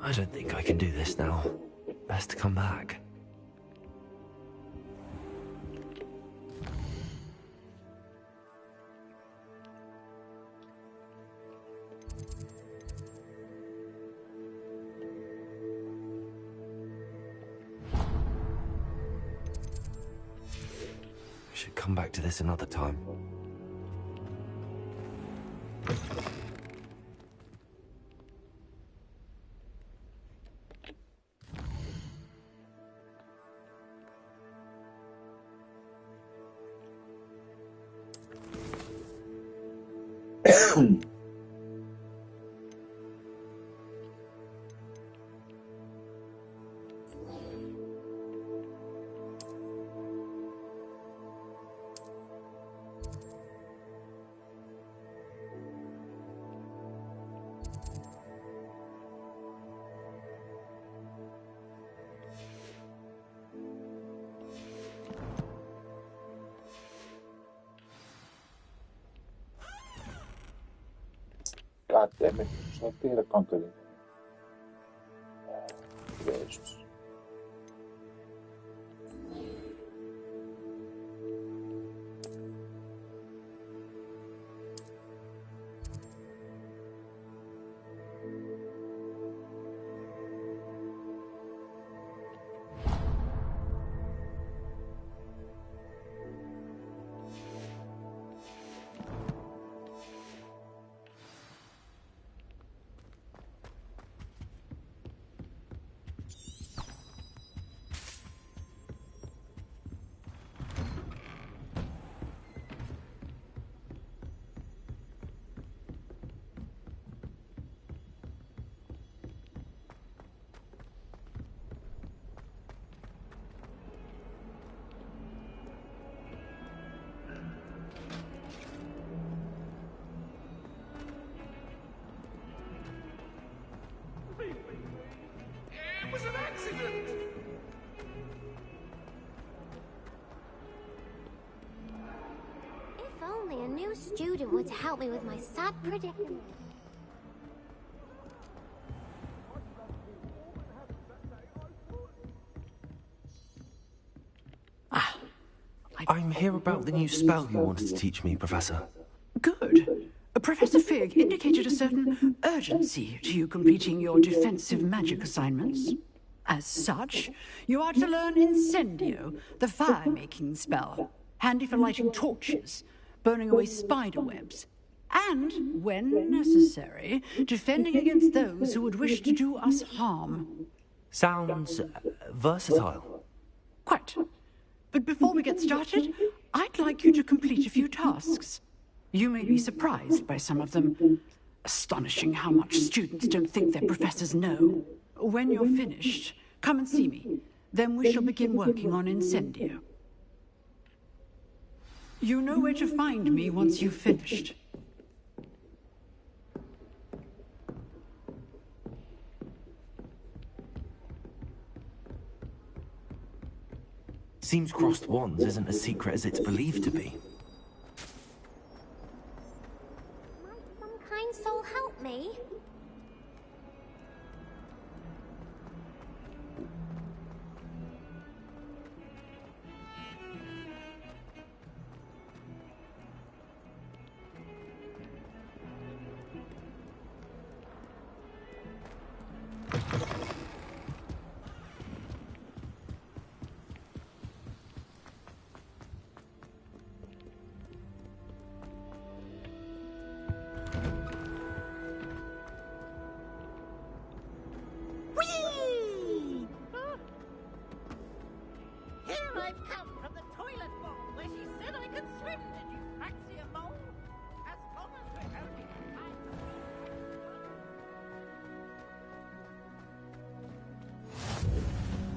I don't think I can do this now. Best to come back. Should come back to this another time. God damn it, só ter conta ali. Gestos. It was an accident! If only a new student were to help me with my sad predicament. I'm here about the new spell you wanted to teach me, Professor. Good. Professor Fig indicated a certain urgency to you completing your defensive magic assignments. As such, you are to learn Incendio, the fire-making spell, handy for lighting torches, burning away spider webs, and, when necessary, defending against those who would wish to do us harm. Sounds versatile. Quite. But before we get started, I'd like you to complete a few tasks. You may be surprised by some of them. Astonishing how much students don't think their professors know. When you're finished, come and see me. Then we shall begin working on Incendio. You know where to find me once you've finished. Seems crossed wands isn't as secret as it's believed to be. Might some kind soul help me?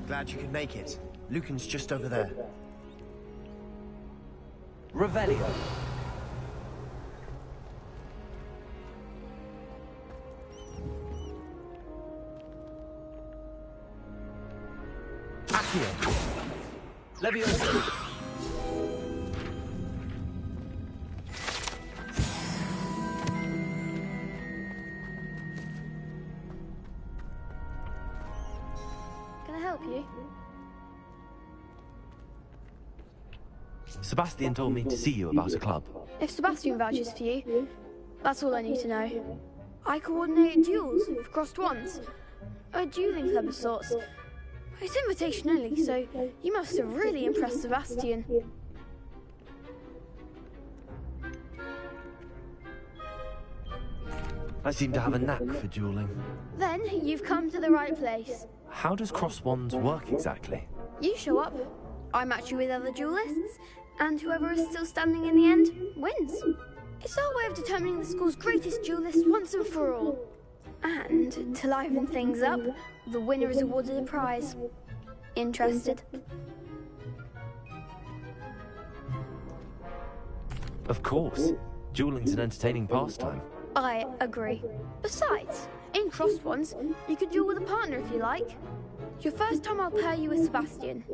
Glad you could make it. Lucan's just over there. Revelio. Accio. Leviosa. can I help you? Sebastian told me to see you about a club. If Sebastian vouches for you, that's all I need to know. I coordinate duels for crossed wands. A dueling club of sorts. It's invitation only, so you must have really impressed Sebastian. I seem to have a knack for dueling. Then you've come to the right place. How does cross wands work exactly? You show up, I match you with other duelists, and whoever is still standing in the end wins. It's our way of determining the school's greatest duelist once and for all. And to liven things up, the winner is awarded a prize. Interested? Of course. Dueling's an entertaining pastime. I agree. Besides, in crossed ones, you can duel with a partner if you like. Your first time I'll pair you with Sebastian.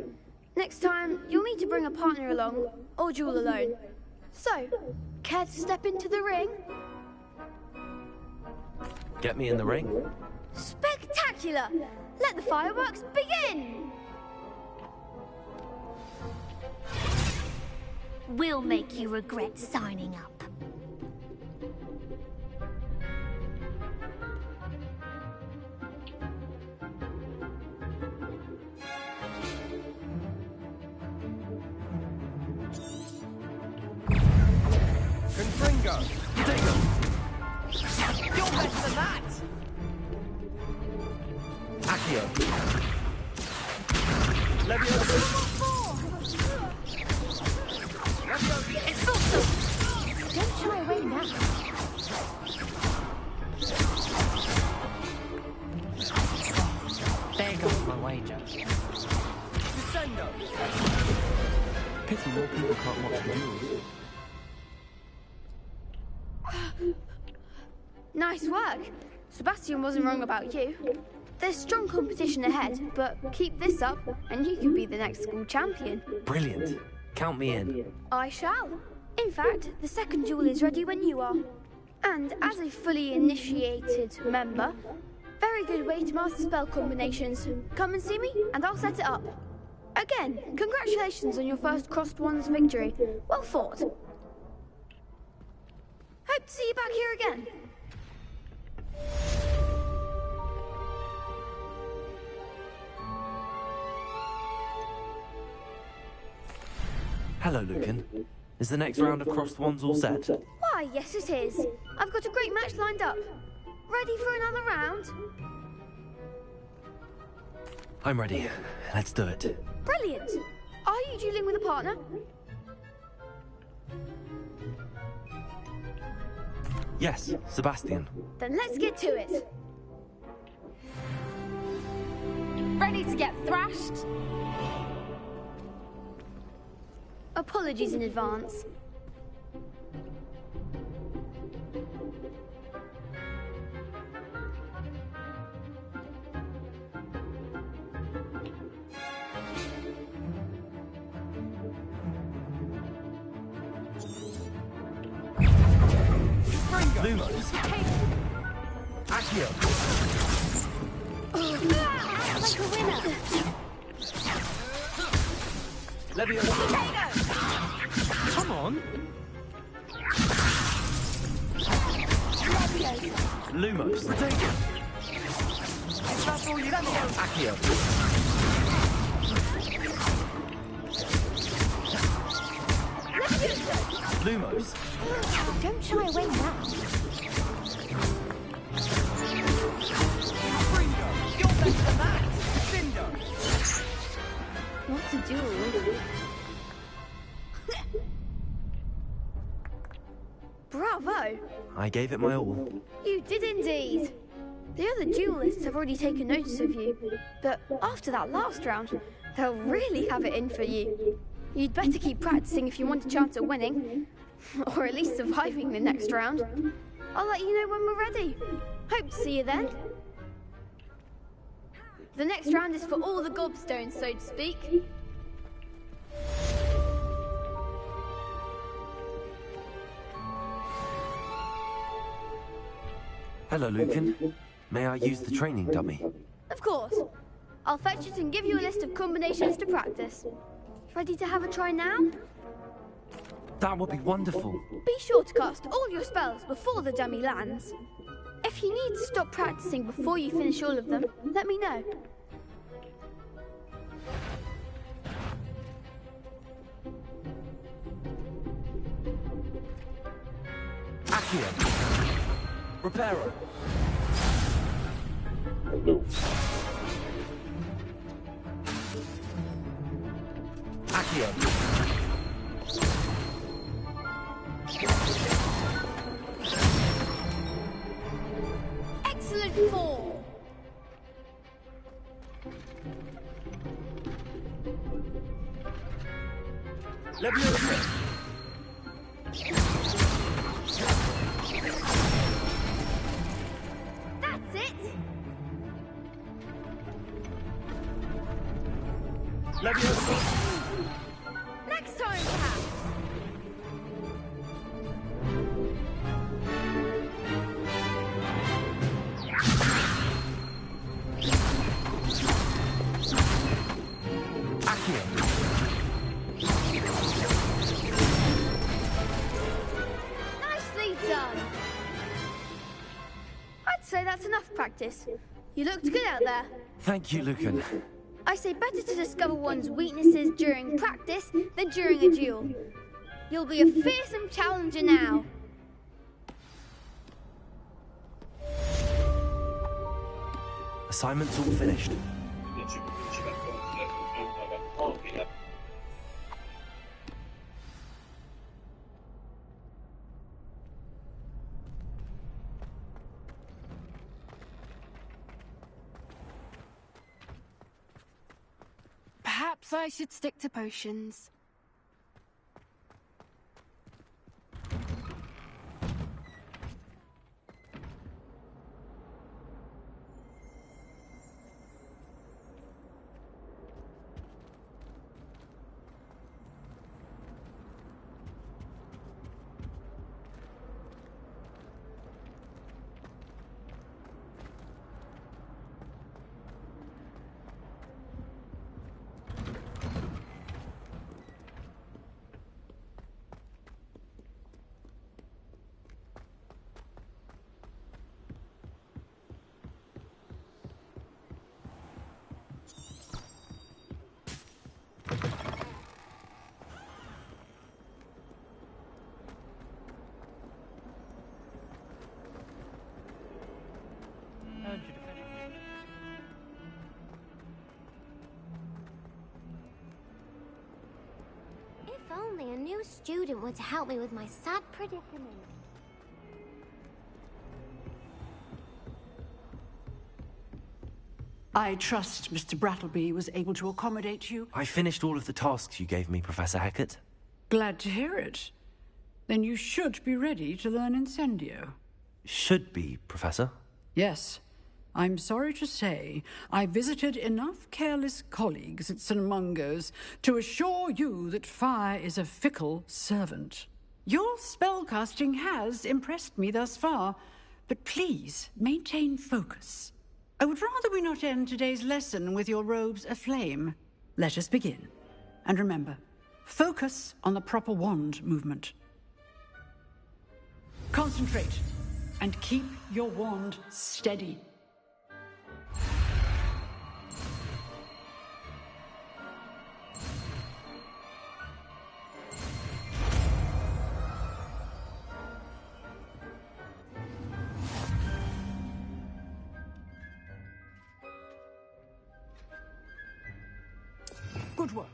Next time, you'll need to bring a partner along, or duel alone. So, care to step into the ring? Get me in the ring. Spectacular! Let the fireworks begin! We'll make you regret signing up. Confringo! Dingo! You're better than that! Accio! Leviosa! Don't shy away now. There goes my wager. Descendo! Pity more people can't watch the duels. Nice work. Sebastian wasn't wrong about you. There's strong competition ahead, but keep this up and you could be the next school champion. Brilliant. Count me in. I shall. In fact, the second duel is ready when you are. And as a fully initiated member, very good way to master spell combinations. Come and see me and I'll set it up. Again, congratulations on your first crossed wands victory. Well fought. Hope to see you back here again. Hello, Lucan. Is the next round of crossed wands all set? Why, yes it is. I've got a great match lined up. Ready for another round? I'm ready. Let's do it. Brilliant. Are you dueling with a partner? Yes, Sebastian. Then let's get to it. Ready to get thrashed? Apologies in advance. Lumos. Accio! Like a winner. Leviosa! Come on. Lumos. Is that all you got? Accio! Lumos. Don't shy away now. Confringo! You're better than that! Cinder! What a duel. Bravo! I gave it my all. You did indeed. The other duelists have already taken notice of you, but after that last round, they'll really have it in for you. You'd better keep practicing if you want a chance at winning, or at least surviving the next round. I'll let you know when we're ready. Hope to see you then. The next round is for all the gobstones, so to speak. Hello, Lucan. May I use the training dummy? Of course. I'll fetch it and give you a list of combinations to practice. Ready to have a try now? That would be wonderful. Be sure to cast all your spells before the dummy lands. If you need to stop practicing before you finish all of them, let me know. Accio. Reparo. Hello. Accio. Excellent fall. Leviosa. That's it. Leviosa. Next time, perhaps. Accio. Nicely done. I'd say that's enough practice. You looked good out there. Thank you, Lucan. I say better to discover one's weaknesses during practice than during a duel. You'll be a fearsome challenger now. Assignment's all finished. Perhaps I should stick to potions. If only a new student were to help me with my sad predicament. I trust Mr. Brattleby was able to accommodate you. I finished all of the tasks you gave me, Professor Hecat. Glad to hear it. Then you should be ready to learn Incendio. Should be, Professor. Yes. I'm sorry to say I visited enough careless colleagues at St. Mungo's to assure you that fire is a fickle servant. Your spellcasting has impressed me thus far, but please maintain focus. I would rather we not end today's lesson with your robes aflame. Let us begin. And remember, focus on the proper wand movement. Concentrate and keep your wand steady. Good work.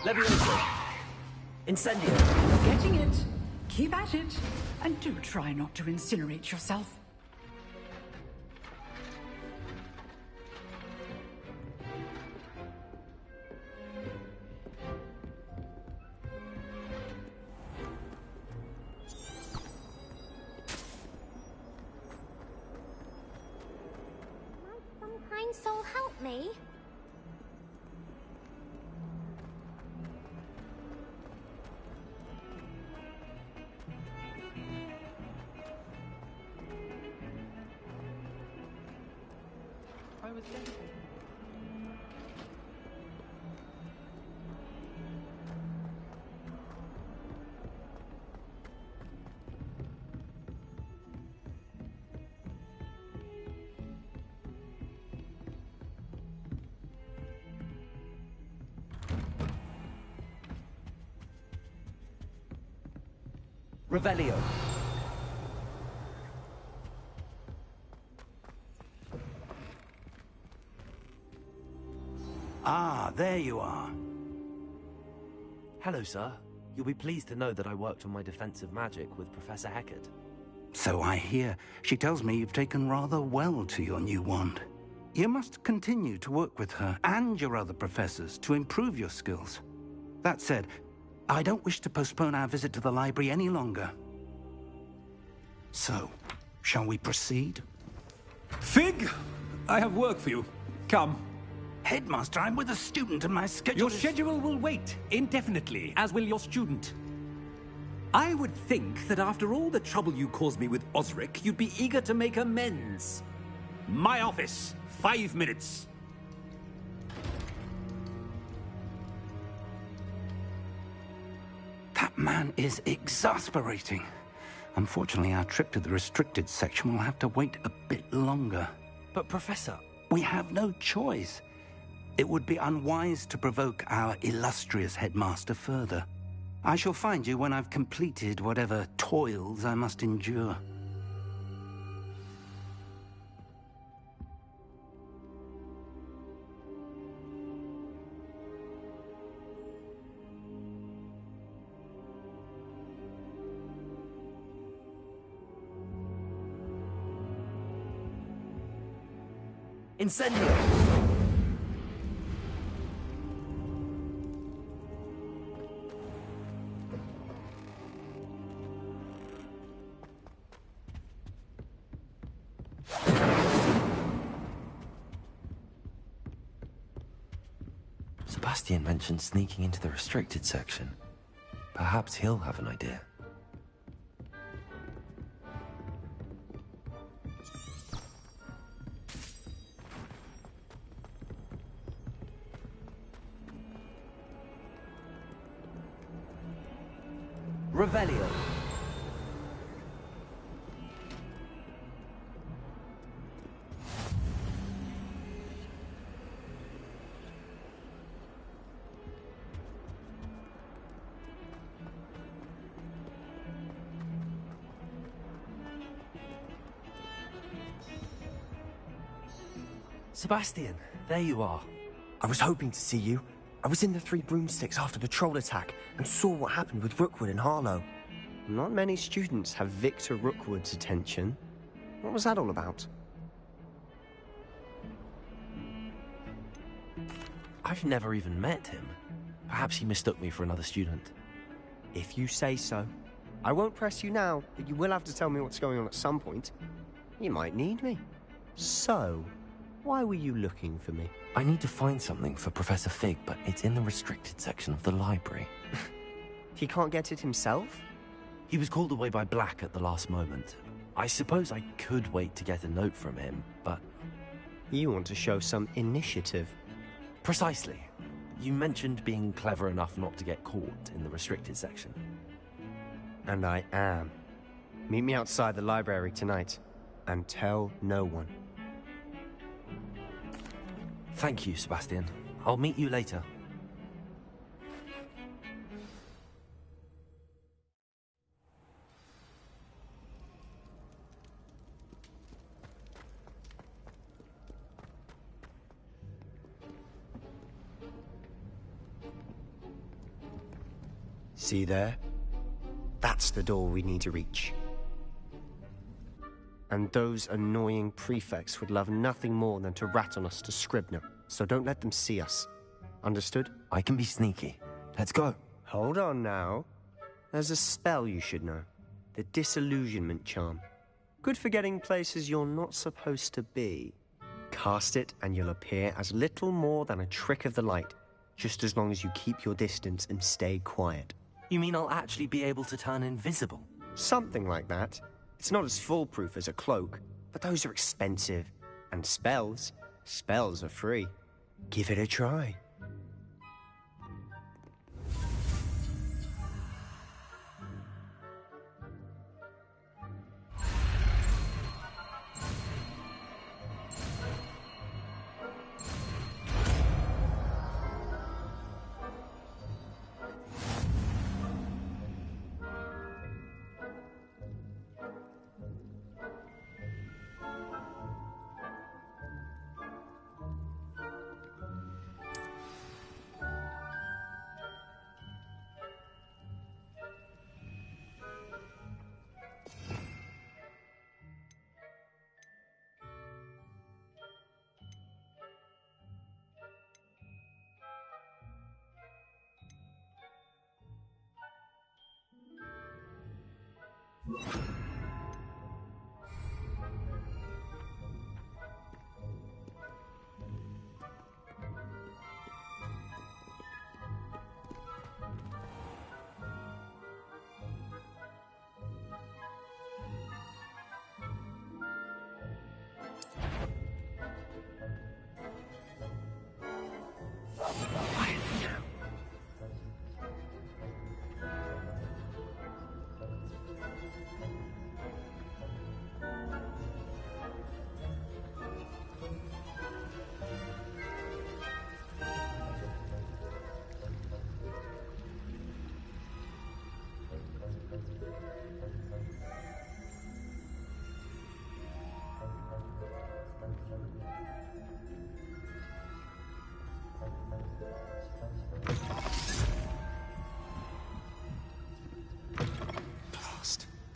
Leviosa. Incendio. You're getting it. Keep at it. And do try not to incinerate yourself. you'll help me? I was thinking. Revelio. Ah, there you are. Hello, sir. You'll be pleased to know that I worked on my defensive magic with Professor Heckard. So I hear. She tells me you've taken rather well to your new wand. You must continue to work with her and your other professors to improve your skills. That said, I don't wish to postpone our visit to the library any longer. So, shall we proceed? Fig, I have work for you. Come. Headmaster, I'm with a student and my schedule Your is... schedule will wait indefinitely, as will your student. I would think that after all the trouble you caused me with Osric, you'd be eager to make amends. My office, 5 minutes. That man is exasperating. Unfortunately, our trip to the restricted section will have to wait a bit longer. But, Professor... We have no choice. It would be unwise to provoke our illustrious headmaster further. I shall find you when I've completed whatever toils I must endure. Incendio! Sebastian mentioned sneaking into the restricted section. Perhaps he'll have an idea. Revelio. Sebastian, there you are. I was hoping to see you. I was in the Three Broomsticks after the troll attack and saw what happened with Rookwood and Harlow. Not many students have Victor Rookwood's attention. What was that all about? I've never even met him. Perhaps he mistook me for another student. If you say so. I won't press you now, but you will have to tell me what's going on at some point. You might need me. So, why were you looking for me? I need to find something for Professor Fig, but it's in the restricted section of the library. He can't get it himself? He was called away by Black at the last moment. I suppose I could wait to get a note from him, but... You want to show some initiative. Precisely. You mentioned being clever enough not to get caught in the restricted section. And I am. Meet me outside the library tonight, and tell no one. Thank you, Sebastian. I'll meet you later. See there? That's the door we need to reach. And those annoying prefects would love nothing more than to rat on us to Scribner, so don't let them see us. Understood? I can be sneaky. Let's go. Hold on now. There's a spell you should know. The Disillusionment Charm. Good for getting places you're not supposed to be. Cast it and you'll appear as little more than a trick of the light, just as long as you keep your distance and stay quiet. You mean I'll actually be able to turn invisible? Something like that. It's not as foolproof as a cloak, but those are expensive. And spells are free. Give it a try.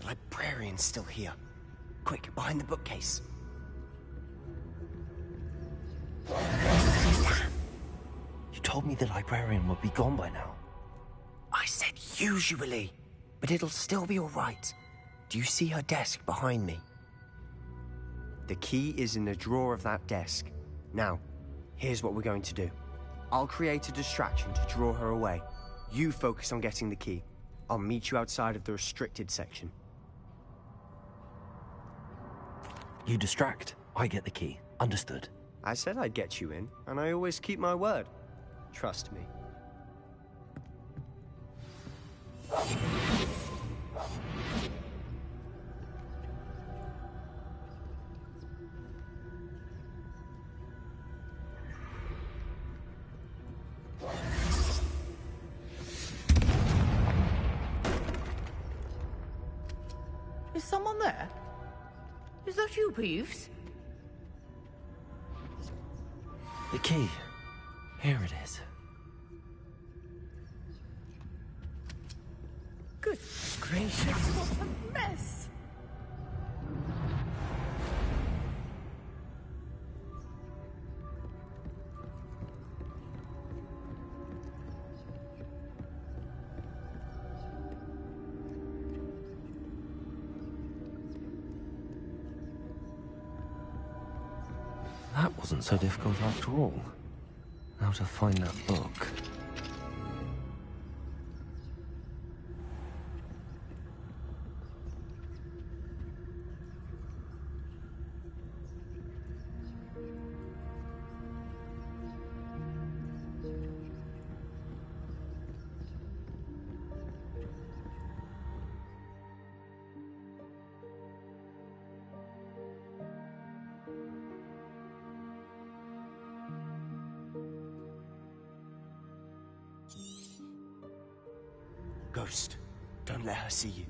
Librarian's still here. Quick, behind the bookcase. You told me the librarian would be gone by now. I said usually, but it'll still be all right. Do you see her desk behind me? The key is in the drawer of that desk. Now, here's what we're going to do. I'll create a distraction to draw her away. You focus on getting the key. I'll meet you outside of the restricted section. You distract, I get the key. Understood. I said I'd get you in, and I always keep my word. Trust me. Is someone there? Is that you, Peeves? The key. Here it is. Good gracious, what a mess! That wasn't so difficult after all. Now to find that book. Ghost, don't let her see you.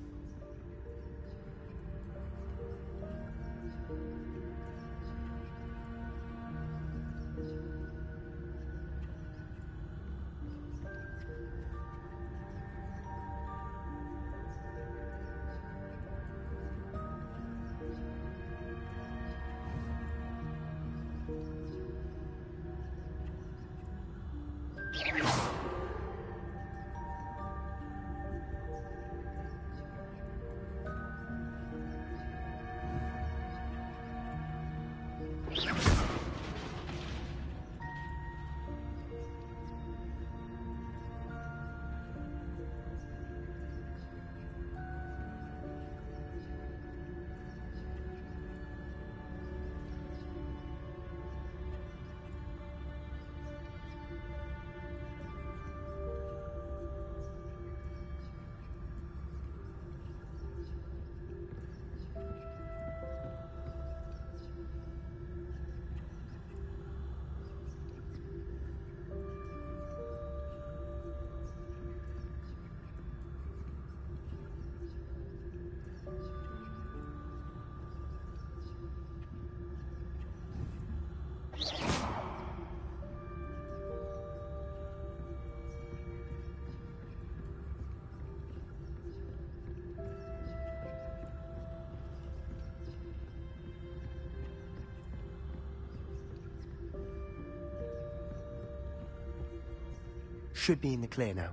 should be in the clear now.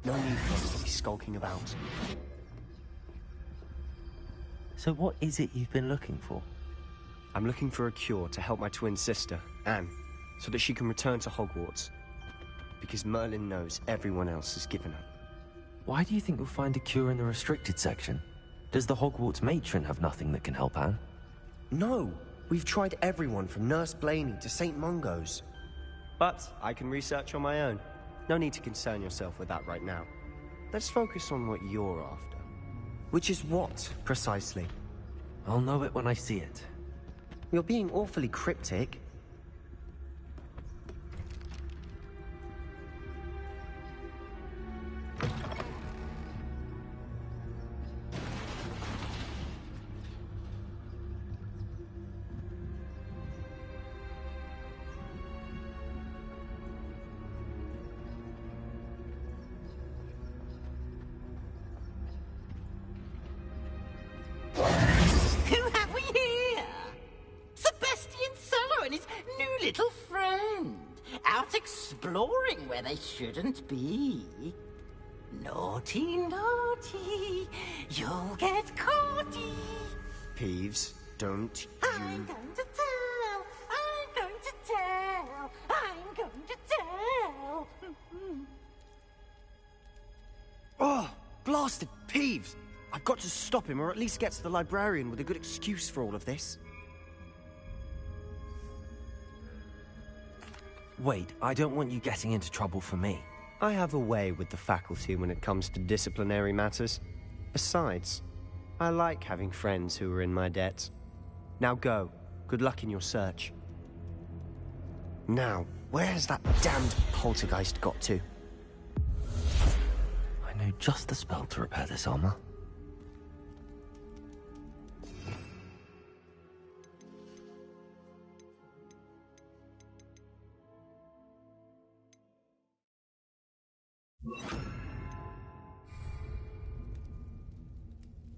No need for us to be skulking about. So what is it you've been looking for? I'm looking for a cure to help my twin sister, Anne, so that she can return to Hogwarts. Because Merlin knows everyone else has given up. Why do you think you'll find a cure in the restricted section? Does the Hogwarts matron have nothing that can help Anne? No! We've tried everyone from Nurse Blaney to St. Mungo's. But I can research on my own. No need to concern yourself with that right now. Let's focus on what you're after. Which is what, precisely? I'll know it when I see it. You're being awfully cryptic. Who have we here? Sebastian Cello and his new little friend. Out exploring where they shouldn't be. Naughty, naughty. You'll get caughty. Peeves, don't I'm going to tell. I'm going to tell. I'm going to tell. Oh, blasted Peeves! I've got to stop him, or at least get to the librarian with a good excuse for all of this. Wait, I don't want you getting into trouble for me. I have a way with the faculty when it comes to disciplinary matters. Besides, I like having friends who are in my debt. Now go. Good luck in your search. Now, where has that damned poltergeist got to? I know just the spell to repair this armor.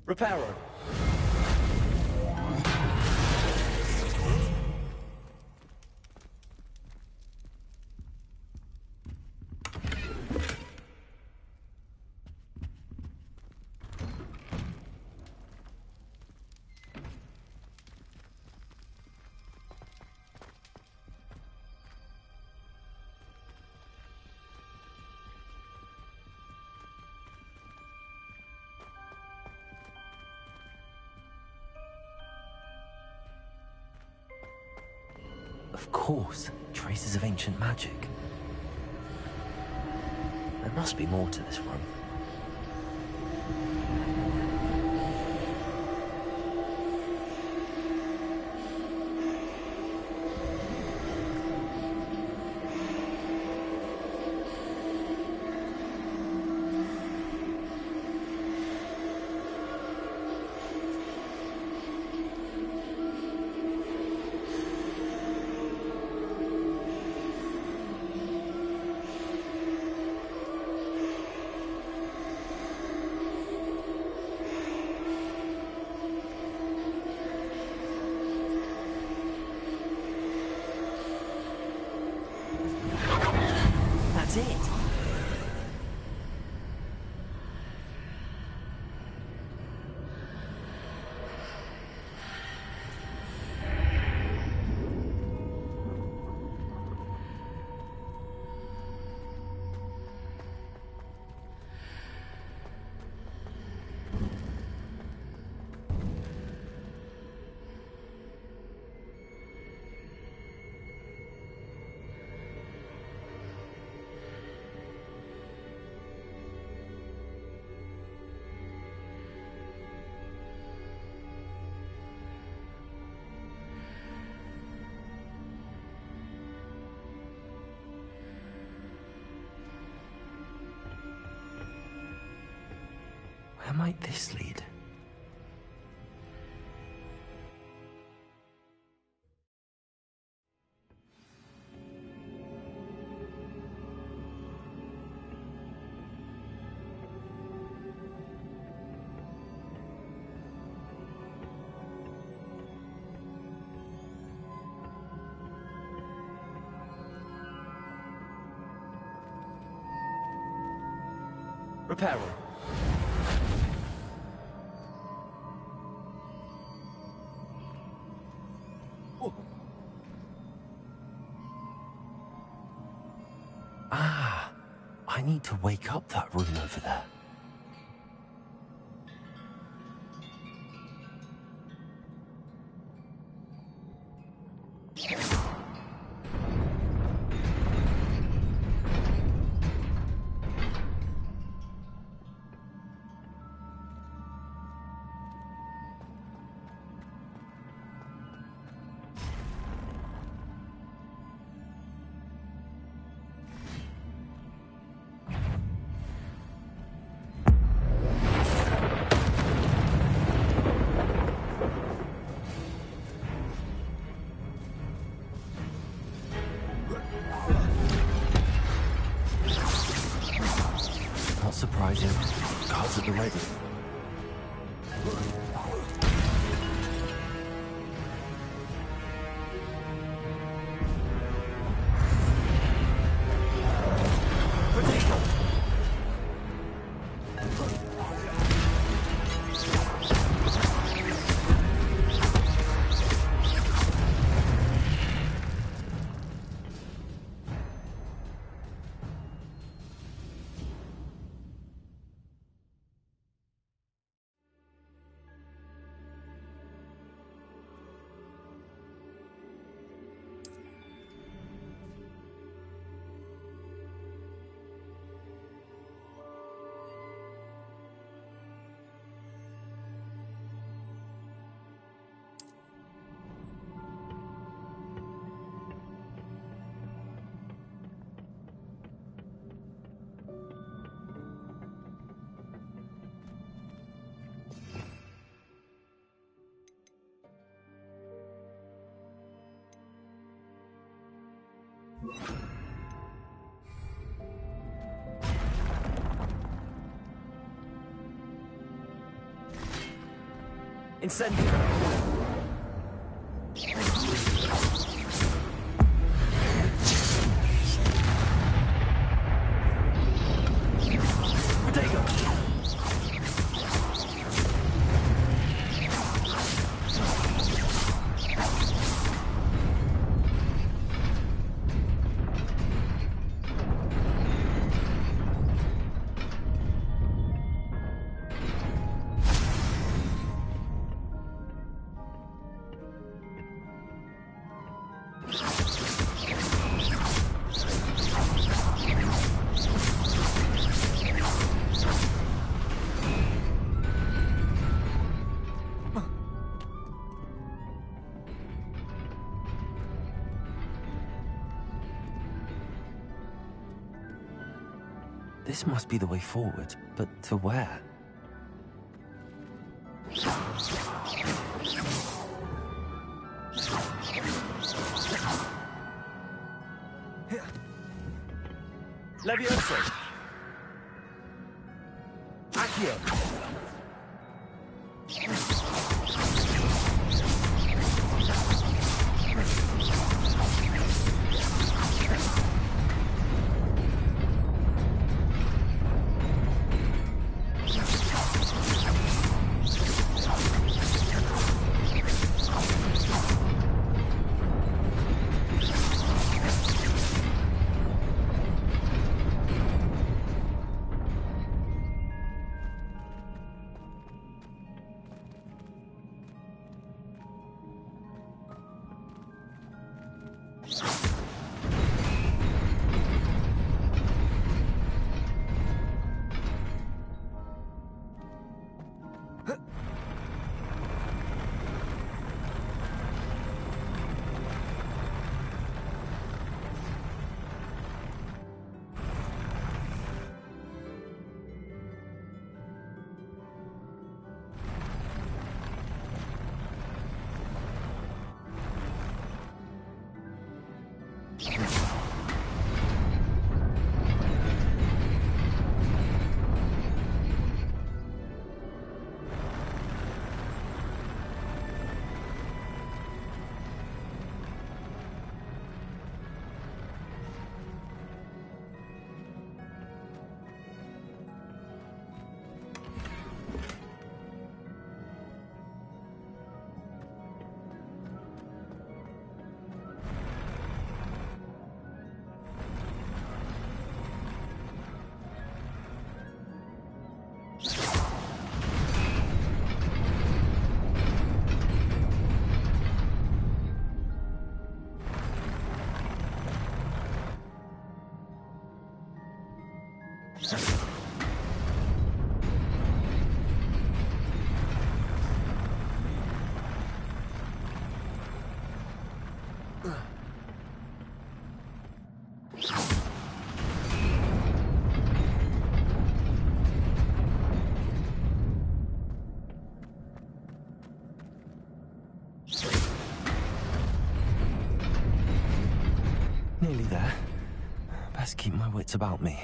Reparo. Of course, traces of ancient magic. There must be more to this room. That's it. Where might this lead? Repair all. Ah, I need to wake up that room over there. Not surprising. Guards at the ready. Incendio! This must be the way forward, but to where? Levioso! Accio! Nearly there. Best keep my wits about me.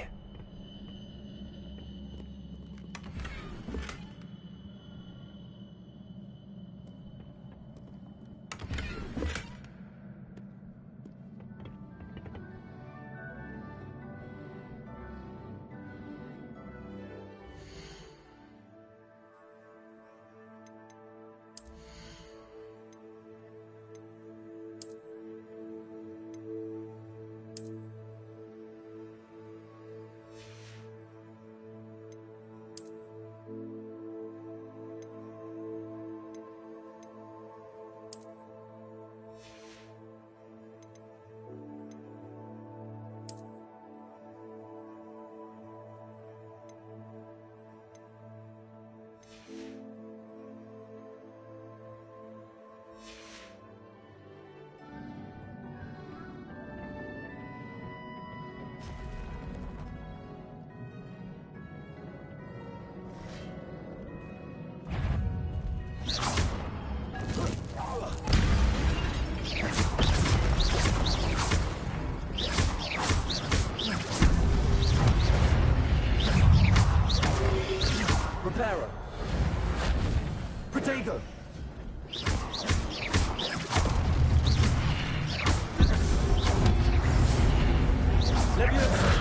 Reparo. Protego. Leviosa.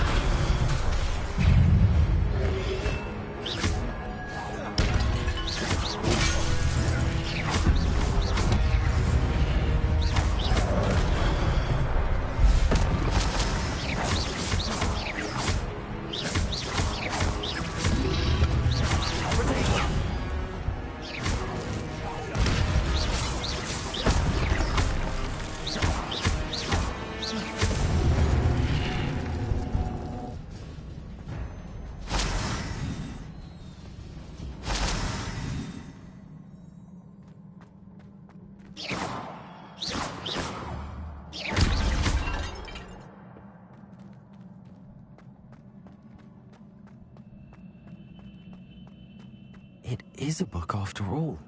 It is a book after all.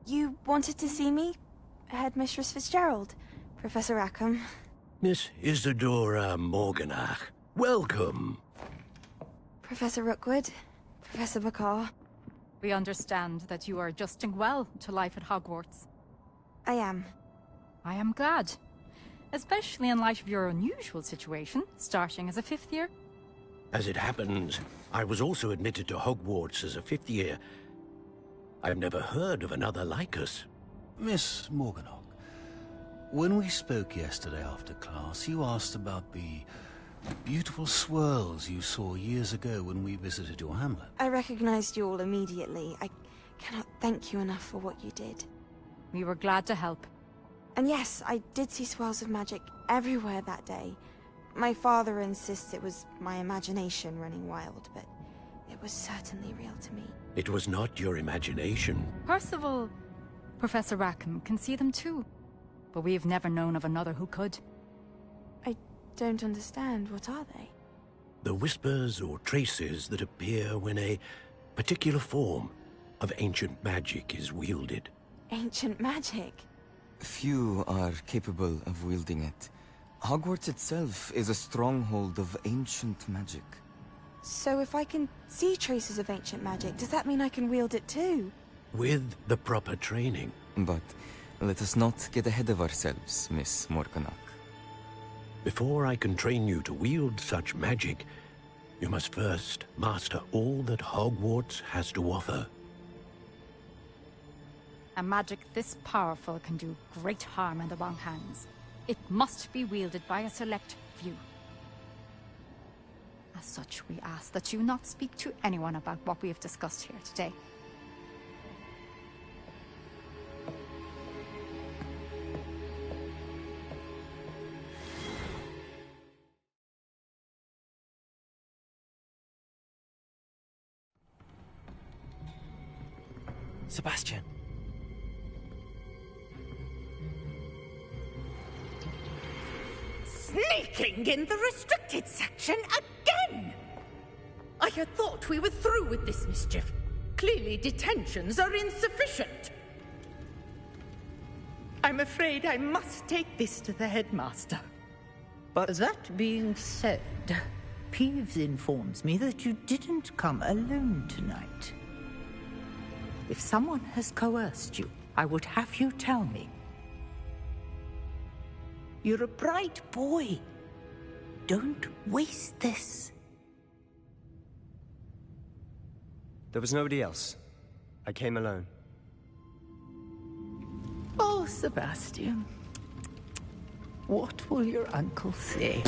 You wanted to see me? Headmistress Fitzgerald, Professor Rackham. Miss Isadora Morganach, welcome. Professor Rookwood, Professor Bakar. We understand that you are adjusting well to life at Hogwarts. I am. I am glad. Especially in light of your unusual situation, starting as a 5th year. As it happens, I was also admitted to Hogwarts as a 5th year. I've never heard of another like us. Miss Morganach, when we spoke yesterday after class, you asked about the beautiful swirls you saw years ago when we visited your hamlet. I recognized you all immediately. I cannot thank you enough for what you did. We were glad to help. And yes, I did see swirls of magic everywhere that day. My father insists it was my imagination running wild, but it was certainly real to me. It was not your imagination. Percival, Professor Rackham can see them too. But we have never known of another who could. I don't understand. What are they? The whispers or traces that appear when a particular form of ancient magic is wielded. Ancient magic? Few are capable of wielding it. Hogwarts itself is a stronghold of ancient magic. So if I can see traces of ancient magic, does that mean I can wield it too? With the proper training. But let us not get ahead of ourselves, Miss Morganach. Before I can train you to wield such magic, you must first master all that Hogwarts has to offer. A magic this powerful can do great harm in the wrong hands. It must be wielded by a select few. As such, we ask that you not speak to anyone about what we have discussed here today. Sebastian. Sneaking in the restricted section again! I had thought we were through with this mischief. Clearly detentions are insufficient. I'm afraid I must take this to the headmaster. But that being said, Peeves informs me that you didn't come alone tonight. If someone has coerced you, I would have you tell me. You're a bright boy. Don't waste this. There was nobody else. I came alone. Oh, Sebastian. What will your uncle say?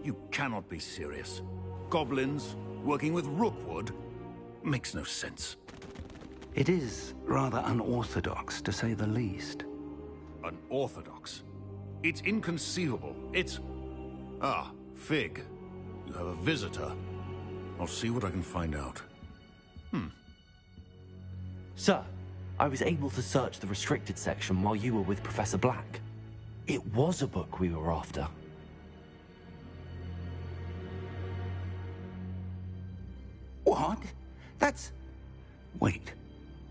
You cannot be serious. Goblins working with Rookwood makes no sense. It is rather unorthodox, to say the least. Unorthodox? It's inconceivable. It's... Ah, Fig. You have a visitor. I'll see what I can find out. Sir, I was able to search the restricted section while you were with Professor Black. It was a book we were after. What? That's... Wait.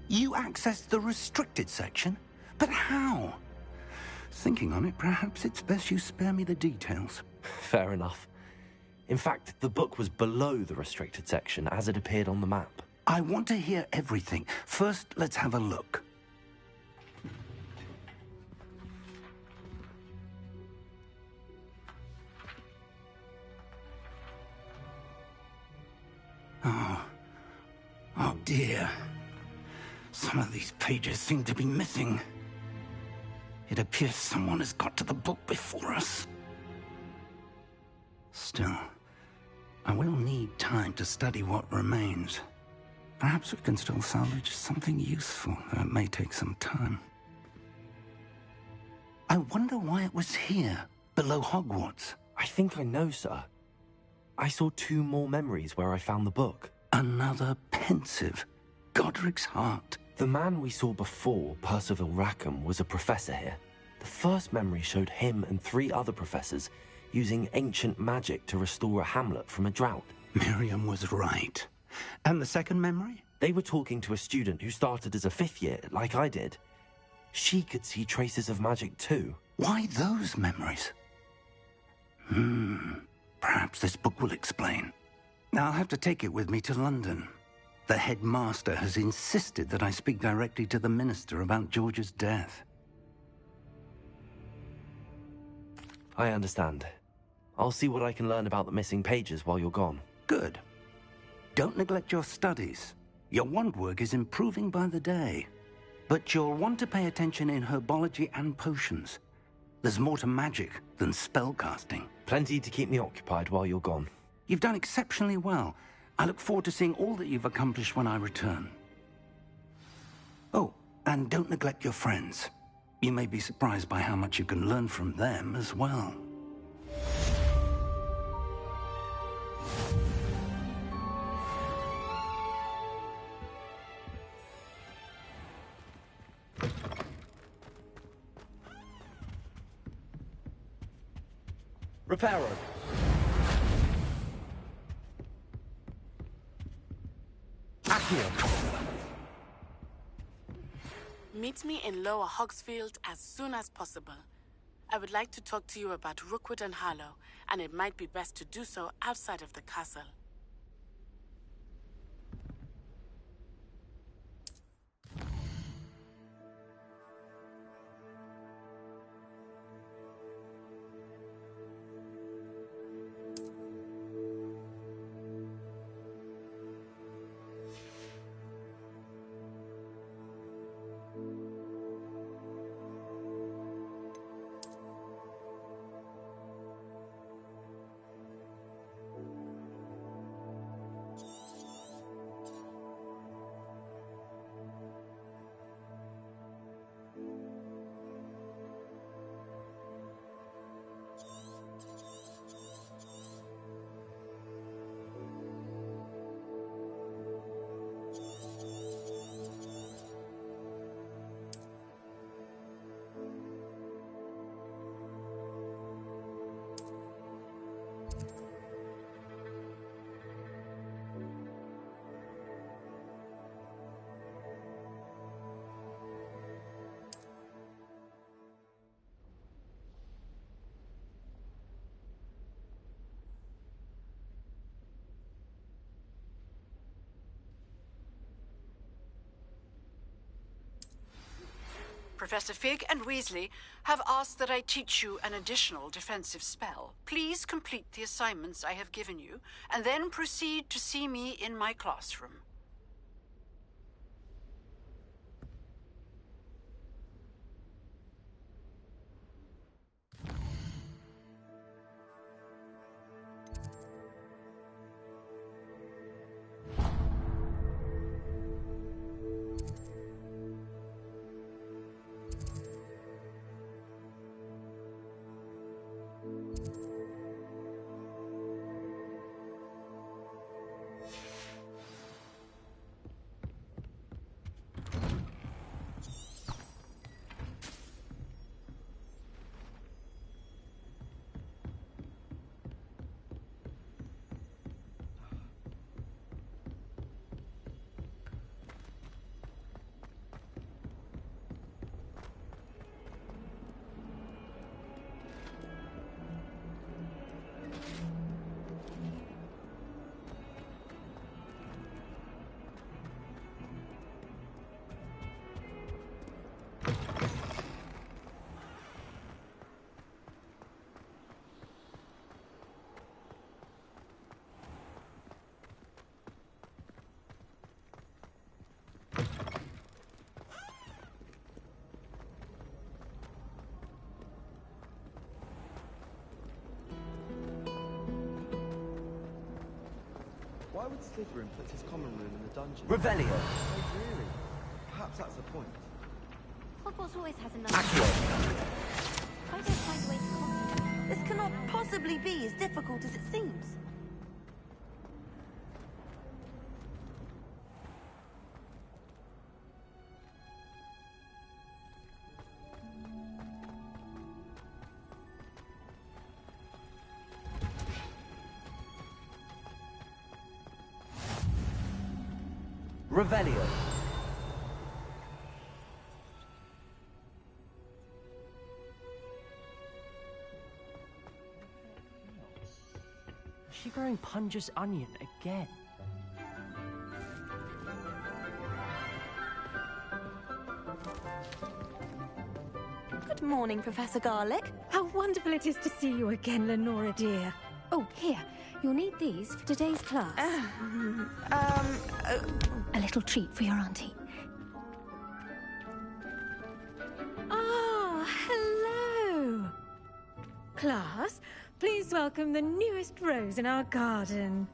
You accessed the restricted section? But how? Thinking on it, perhaps it's best you spare me the details. Fair enough. In fact, the book was below the restricted section as it appeared on the map. I want to hear everything. First, let's have a look. Oh dear. Some of these pages seem to be missing. It appears someone has got to the book before us. Still, I will need time to study what remains. Perhaps we can still salvage something useful, though it may take some time. I wonder why it was here, below Hogwarts. I think I know, sir. I saw 2 more memories where I found the book. Another pensive. Godric's heart. The man we saw before, Percival Rackham, was a professor here. The first memory showed him and 3 other professors using ancient magic to restore a hamlet from a drought. Miriam was right. And the second memory? They were talking to a student who started as a 5th year, like I did. She could see traces of magic too. Why those memories? Perhaps this book will explain. I'll have to take it with me to London. The headmaster has insisted that I speak directly to the minister about George's death. I understand. I'll see what I can learn about the missing pages while you're gone. Good. Don't neglect your studies. Your wand work is improving by the day. But you'll want to pay attention in herbology and potions. There's more to magic than spellcasting. Plenty to keep me occupied while you're gone. You've done exceptionally well. I look forward to seeing all that you've accomplished when I return. Oh, and don't neglect your friends. You may be surprised by how much you can learn from them as well. Reparo. Meet me in Lower Hogsfield as soon as possible. I would like to talk to you about Rookwood and Harlow, and it might be best to do so outside of the castle. Professor Fig and Weasley have asked that I teach you an additional defensive spell. Please complete the assignments I have given you, and then proceed to see me in my classroom. Why would Slytherin put his common room in the dungeon? Revelio. So dreary. Perhaps that's the point. Hogwarts always has another. I don't find a way to concentrate. This cannot possibly be as difficult as it seems. Revelio. Is she growing Punja's onion again? Good morning, Professor Garlick. How wonderful it is to see you again, Lenora dear. Oh, here. You'll need these for today's class. A little treat for your auntie. Ah, hello. Class, please welcome the newest rose in our garden.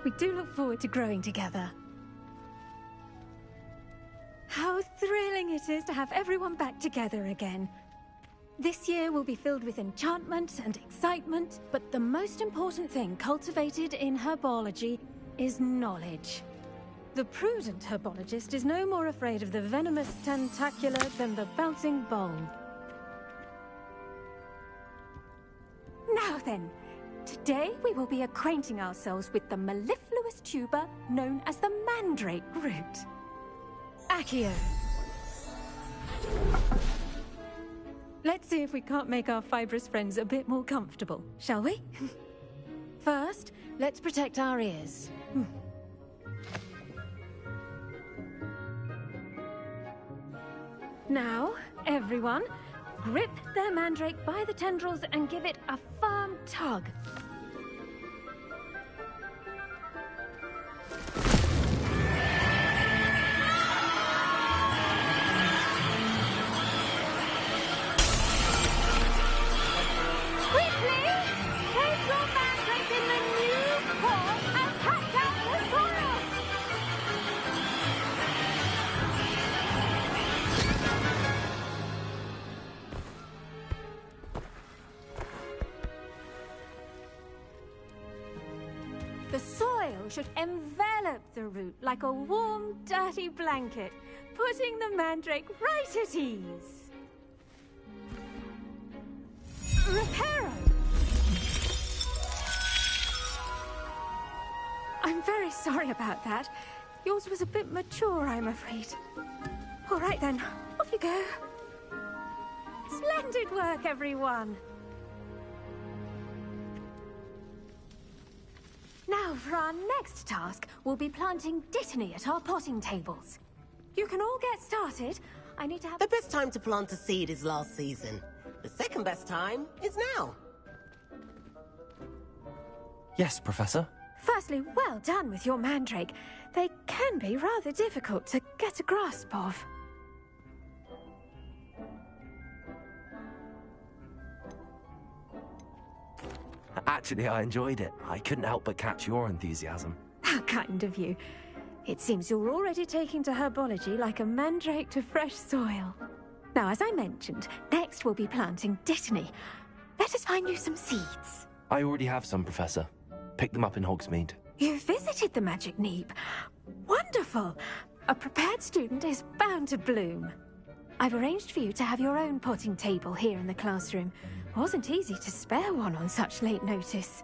We do look forward to growing together. How thrilling it is to have everyone back together again. This year will be filled with enchantment and excitement, but the most important thing cultivated in herbology is knowledge. The prudent herbologist is no more afraid of the venomous tentacula than the bouncing bulb. Now then, today we will be acquainting ourselves with the mellifluous tuber known as the mandrake root. Accio. Let's see if we can't make our fibrous friends a bit more comfortable, shall we? First, let's protect our ears. Now, everyone, grip their mandrake by the tendrils and give it a firm tug. The soil should envelop the root like a warm, dirty blanket, putting the mandrake right at ease. Reparo! I'm very sorry about that. Yours was a bit mature, I'm afraid. All right then, off you go. Splendid work, everyone. Now, for our next task, we'll be planting Dittany at our potting tables. You can all get started. I need to have... The best time to plant a seed is last season. The second best time is now. Yes, Professor. Firstly, well done with your mandrake. They can be rather difficult to get a grasp of. Actually, I enjoyed it. I couldn't help but catch your enthusiasm. How kind of you. It seems you're already taking to herbology like a mandrake to fresh soil. Now, as I mentioned, next we'll be planting Dittany. Let us find you some seeds. I already have some, Professor. Picked them up in Hogsmeade. You visited the Magic Neep. Wonderful. A prepared student is bound to bloom. I've arranged for you to have your own potting table here in the classroom. Wasn't easy to spare one on such late notice.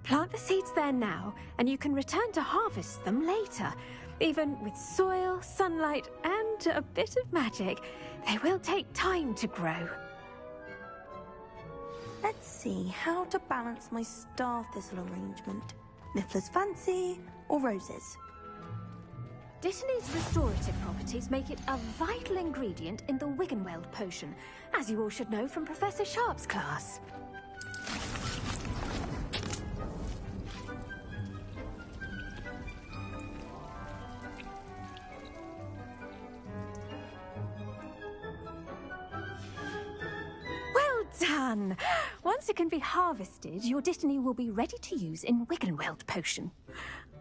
Plant the seeds there now, and you can return to harvest them later. Even with soil, sunlight, and a bit of magic, they will take time to grow. Let's see how to balance my star thistle arrangement. Niffler's fancy or roses? Dittany's restorative properties make it a vital ingredient in the Wiggenweld potion, as you all should know from Professor Sharp's class. Well done! done. Once it can be harvested, your Dittany will be ready to use in Wiggenweld potion.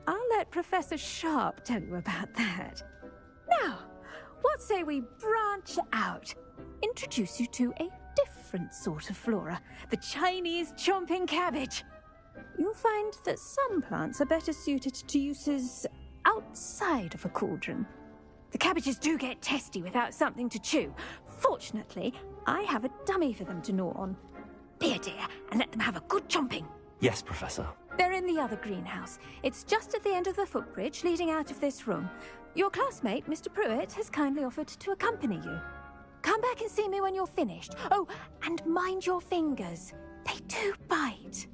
I'll let Professor Sharp tell you about that. Now, what say we branch out? Introduce you to a different sort of flora, the Chinese chomping cabbage. You'll find that some plants are better suited to uses outside of a cauldron. The cabbages do get testy without something to chew. Fortunately, I have a dummy for them to gnaw on. Be a dear and let them have a good chomping. Yes, Professor. They're in the other greenhouse. It's just at the end of the footbridge leading out of this room. Your classmate, Mr. Pruitt, has kindly offered to accompany you. Come back and see me when you're finished. Oh, and mind your fingers. They do bite.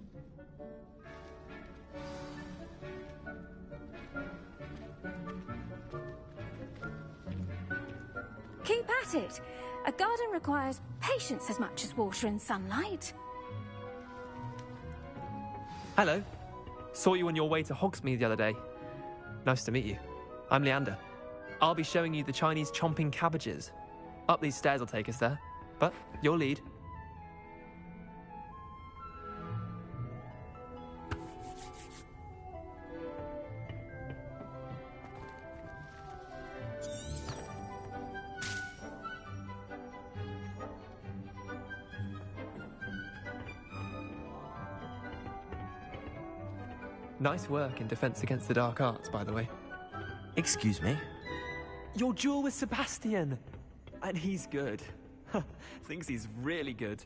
Keep at it. A garden requires patience as much as water and sunlight. Hello. Saw you on your way to Hogsmeade the other day. Nice to meet you. I'm Leander. I'll be showing you the Chinese chomping cabbages. Up these stairs will take us there, but your lead. Nice work in Defense Against the Dark Arts, by the way. Excuse me? Your duel with Sebastian! And he's good. Thinks he's really good.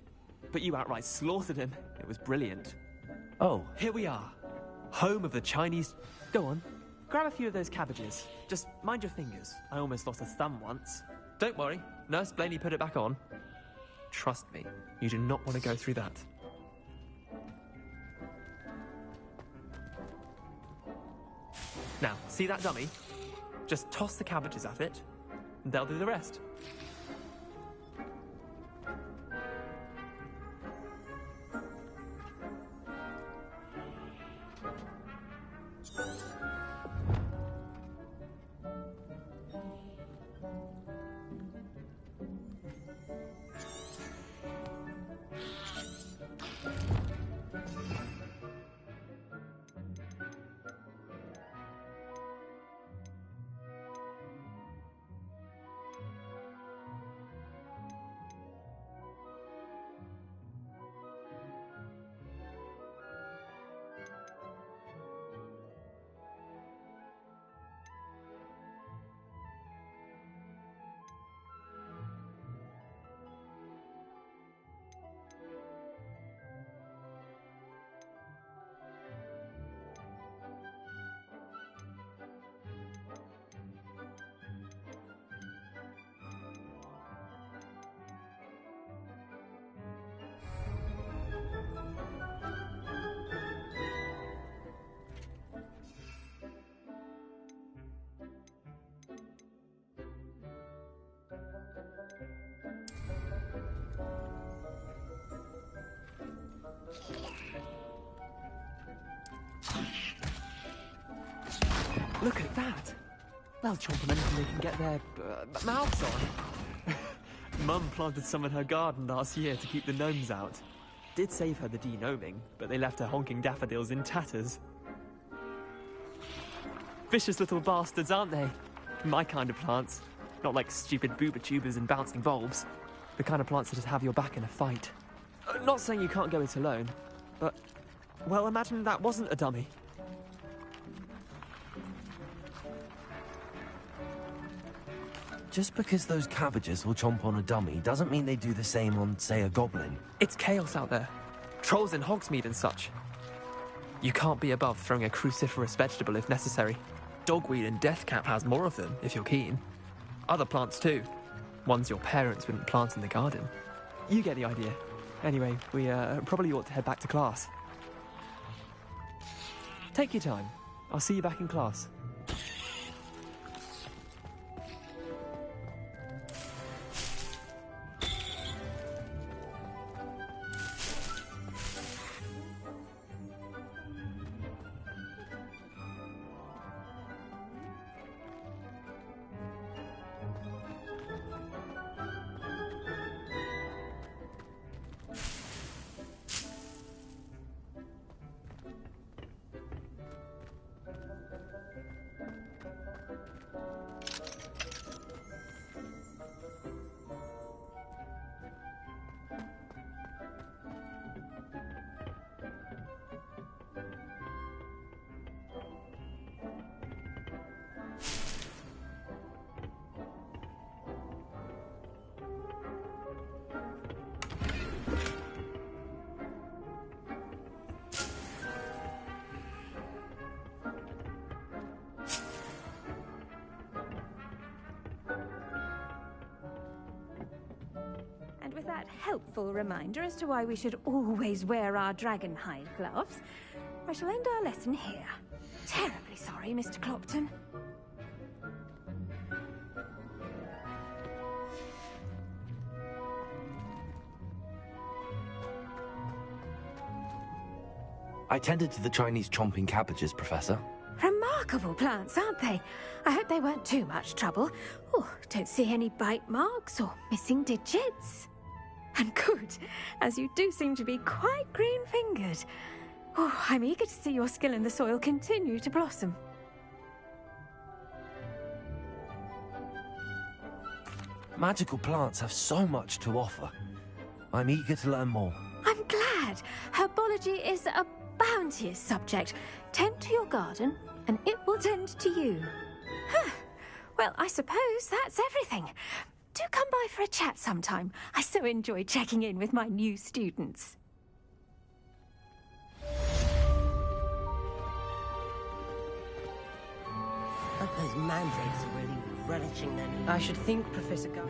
But you outright slaughtered him. It was brilliant. Oh. Here we are. Home of the Chinese... Go on. Grab a few of those cabbages. Just mind your fingers. I almost lost a thumb once. Don't worry. Nurse Blaney put it back on. Trust me. You do not want to go through that. Now, see that dummy? Just toss the cabbages at it, and they'll do the rest. Look at that! They'll chomp them anything they can get their mouths on. Mum planted some in her garden last year to keep the gnomes out. Did save her the de-gnoming, but they left her honking daffodils in tatters. Vicious little bastards, aren't they? My kind of plants. Not like stupid booba tubers and bouncing bulbs. The kind of plants that just have your back in a fight. Not saying you can't go it alone, but... Well, imagine that wasn't a dummy. Just because those cabbages will chomp on a dummy doesn't mean they do the same on, say, a goblin. It's chaos out there. Trolls in Hogsmeade and such. You can't be above throwing a cruciferous vegetable if necessary. Dogweed and deathcap has more of them, if you're keen. Other plants too. Ones your parents wouldn't plant in the garden. You get the idea. Anyway, we probably ought to head back to class. Take your time. I'll see you back in class. that helpful reminder as to why we should always wear our dragonhide gloves, I shall end our lesson here. Terribly sorry, Mr. Clopton. I tended to the Chinese chomping cabbages, Professor. Remarkable plants, aren't they? I hope they weren't too much trouble. Oh, don't see any bite marks or missing digits. And good, as you do seem to be quite green-fingered. Oh, I'm eager to see your skill in the soil continue to blossom. Magical plants have so much to offer. I'm eager to learn more. I'm glad. Herbology is a bounteous subject. Tend to your garden, and it will tend to you. Huh. Well, I suppose that's everything. Do come by for a chat sometime. I so enjoy checking in with my new students. But those mandrakes are really relishing their new... I should think, Professor Guy.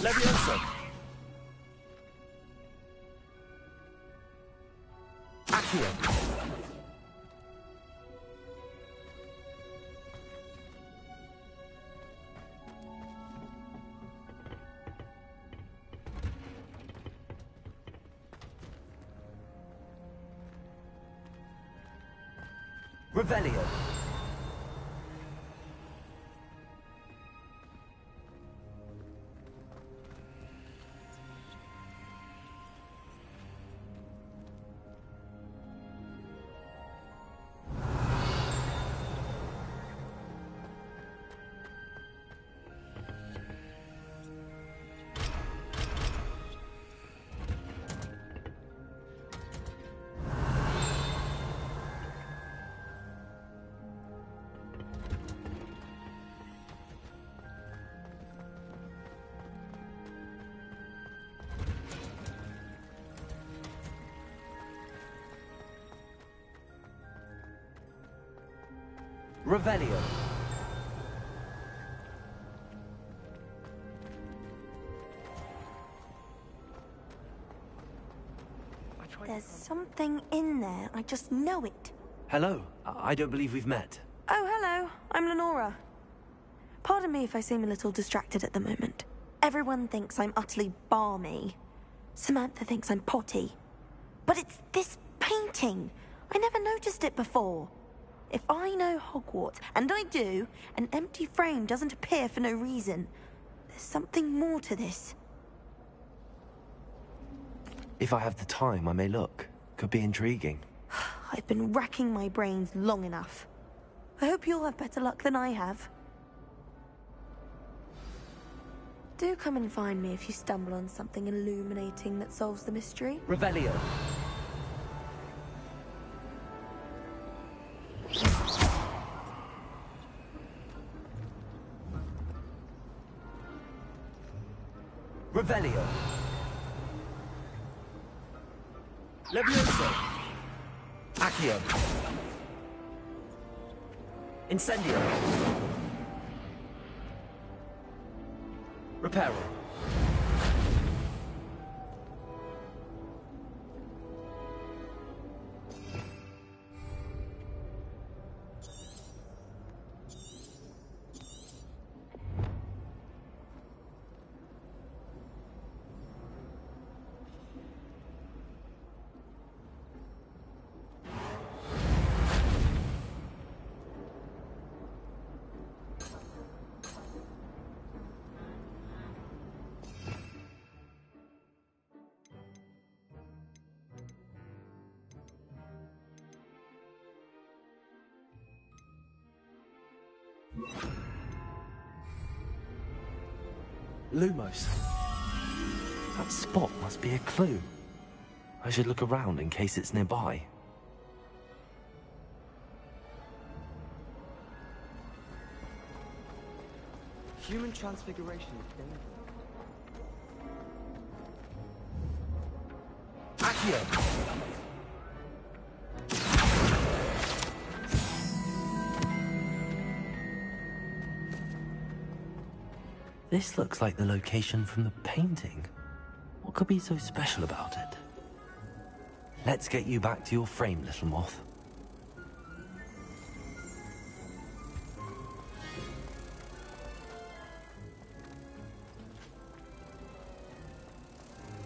Leviosa! Accio! Revelio! Revelio. There's something in there. I just know it. Hello. I don't believe we've met. Oh, hello. I'm Lenora. Pardon me if I seem a little distracted at the moment. Everyone thinks I'm utterly balmy. Samantha thinks I'm potty. But it's this painting. I never noticed it before. If I know Hogwarts, and I do, an empty frame doesn't appear for no reason. There's something more to this. If I have the time, I may look. Could be intriguing. I've been racking my brains long enough. I hope you'll have better luck than I have. Do come and find me if you stumble on something illuminating that solves the mystery. Revelio. Revelio. Levioso. Accio. Incendio. Reparo. Lumos. That spot must be a clue. I should look around in case it's nearby. Human transfiguration is dangerous. Accio! This looks like the location from the painting. What could be so special about it? Let's get you back to your frame, little moth.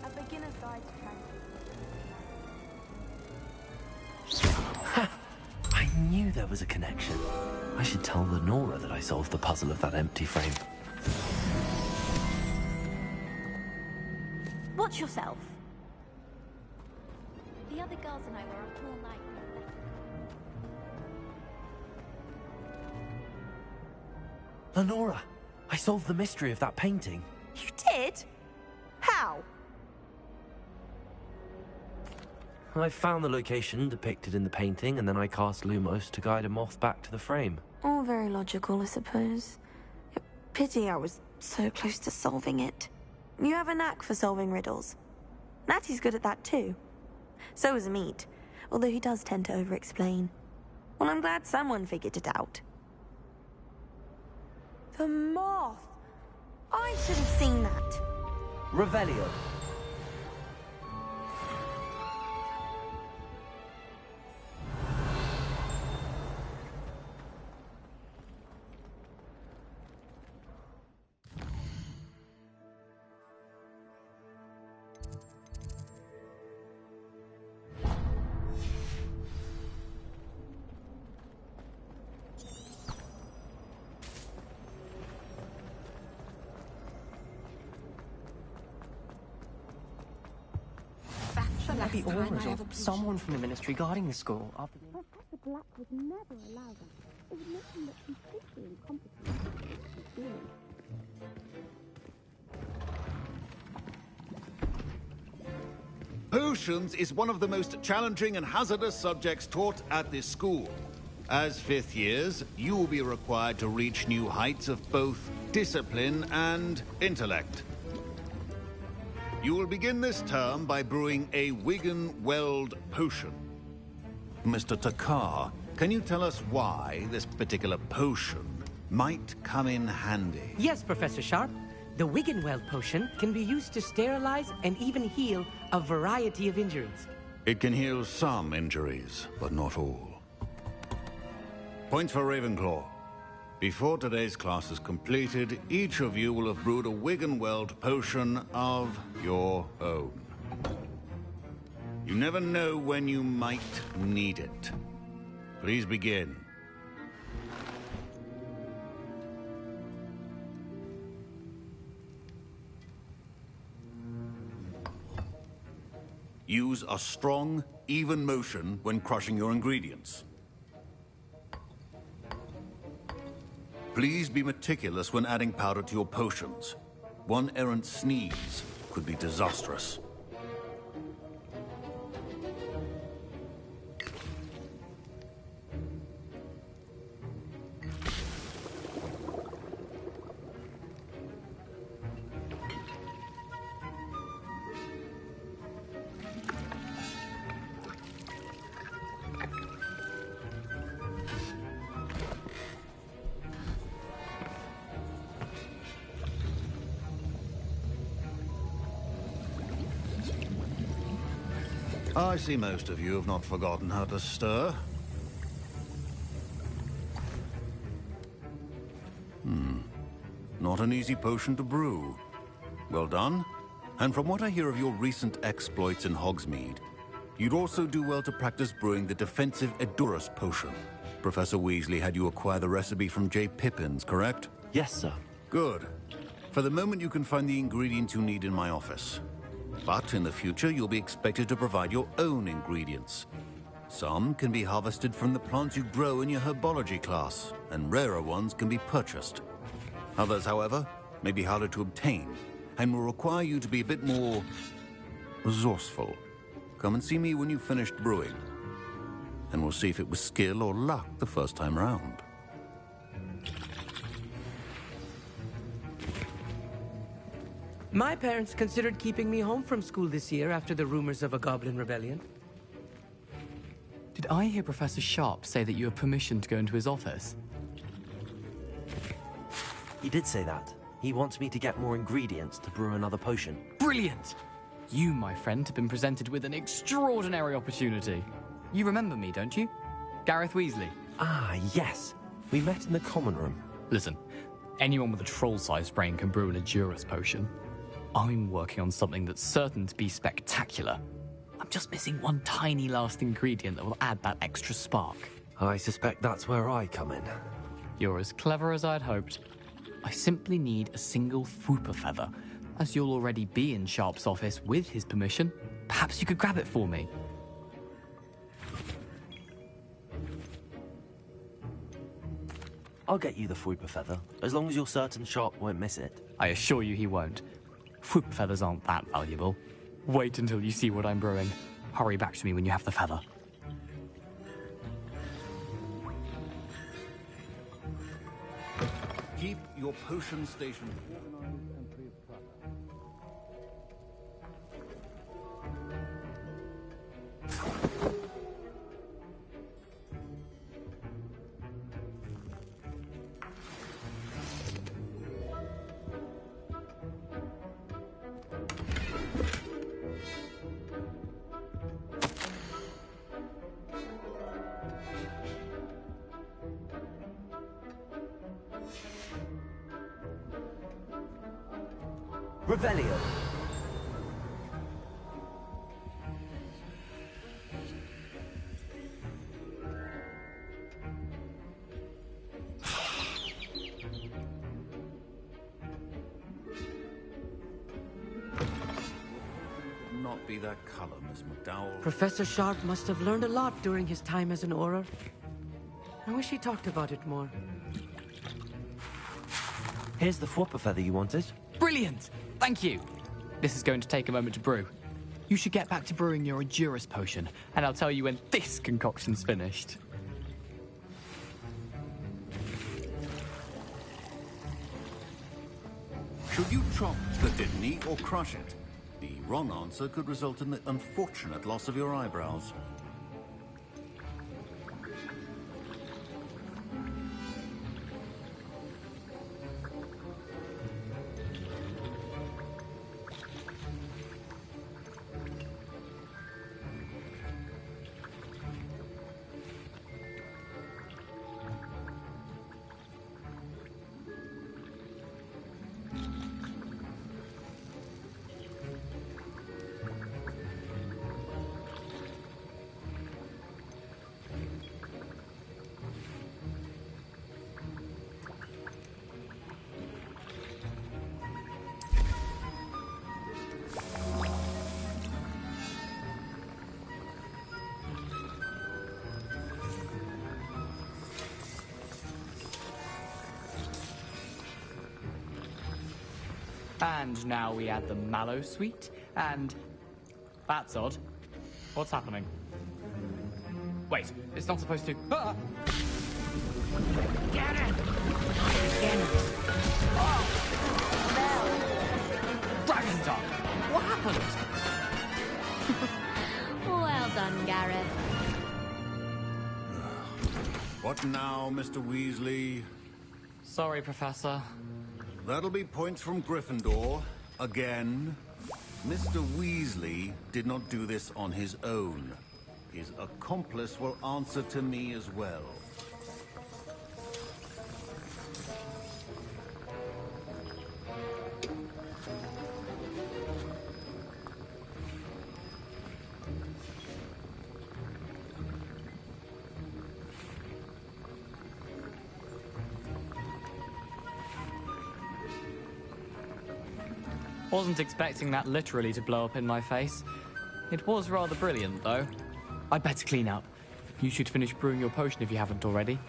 A beginner's guide to Ha! I knew there was a connection. I should tell Lenora that I solved the puzzle of that empty frame. Watch yourself. The other girls and I were up all night. Lenora, I solved the mystery of that painting. You did? How? I found the location depicted in the painting, and then I cast Lumos to guide a moth back to the frame. All very logical, I suppose. Pity I was so close to solving it. You have a knack for solving riddles. Natty's good at that too. So is Amit, although he does tend to over-explain. Well, I'm glad someone figured it out. The moth! I should have seen that. Revelio. Maybe Aurors or someone from the ministry guarding the school. Professor Black would never allow that. It would make him look completely incompetent. Potions is one of the most challenging and hazardous subjects taught at this school. As fifth years, you will be required to reach new heights of both discipline and intellect. You will begin this term by brewing a Wigan-Weld potion. Mr. Takar, can you tell us why this particular potion might come in handy? Yes, Professor Sharp. The Wigan-Weld potion can be used to sterilize and even heal a variety of injuries. It can heal some injuries, but not all. Points for Ravenclaw. Before today's class is completed, each of you will have brewed a Wigan-Weld potion of your own. You never know when you might need it. Please begin. Use a strong, even motion when crushing your ingredients. Please be meticulous when adding powder to your potions. One errant sneeze could be disastrous. I see most of you have not forgotten how to stir. Not an easy potion to brew. Well done. And from what I hear of your recent exploits in Hogsmeade, you'd also do well to practice brewing the defensive Edurus potion. Professor Weasley had you acquire the recipe from J. Pippins, correct? Yes, sir. Good. For the moment, you can find the ingredients you need in my office. But in the future, you'll be expected to provide your own ingredients. Some can be harvested from the plants you grow in your herbology class, and rarer ones can be purchased. Others, however, may be harder to obtain, and will require you to be a bit more resourceful. Come and see me when you've finished brewing, and we'll see if it was skill or luck the first time round. My parents considered keeping me home from school this year after the rumors of a goblin rebellion. Did I hear Professor Sharp say that you have permission to go into his office? He did say that. He wants me to get more ingredients to brew another potion. Brilliant! You, my friend, have been presented with an extraordinary opportunity. You remember me, don't you? Gareth Weasley. Ah, yes. We met in the common room. Listen, anyone with a troll-sized brain can brew an Edurus potion. I'm working on something that's certain to be spectacular. I'm just missing one tiny last ingredient that will add that extra spark. I suspect that's where I come in. You're as clever as I'd hoped. I simply need a single Fwooper feather. As you'll already be in Sharp's office with his permission, perhaps you could grab it for me. I'll get you the Fwooper feather, as long as you're certain Sharp won't miss it. I assure you he won't. Fwooper feathers aren't that valuable. Wait until you see what I'm brewing. Hurry back to me when you have the feather. Keep your potion station organized and free of clutter. Revelio. Not be that color, Miss McDowell. Professor Sharp must have learned a lot during his time as an Auror. I wish he talked about it more. Here's the Fwooper feather you wanted. Brilliant! Thank you! This is going to take a moment to brew. You should get back to brewing your Edurus potion, and I'll tell you when this concoction's finished. Should you chop the Didney or crush it? The wrong answer could result in the unfortunate loss of your eyebrows. And now we add the mallow sweet, and... That's odd. What's happening? Wait, it's not supposed to... Ah! Get it! Get it! Oh! Dragon tongue! What happened? Well done, Gareth. What now, Mr. Weasley? Sorry, Professor. That'll be points from Gryffindor. Again. Mr. Weasley did not do this on his own. His accomplice will answer to me as well. Wasn't expecting that literally to blow up in my face. It was rather brilliant, though. I'd better clean up. You should finish brewing your potion if you haven't already.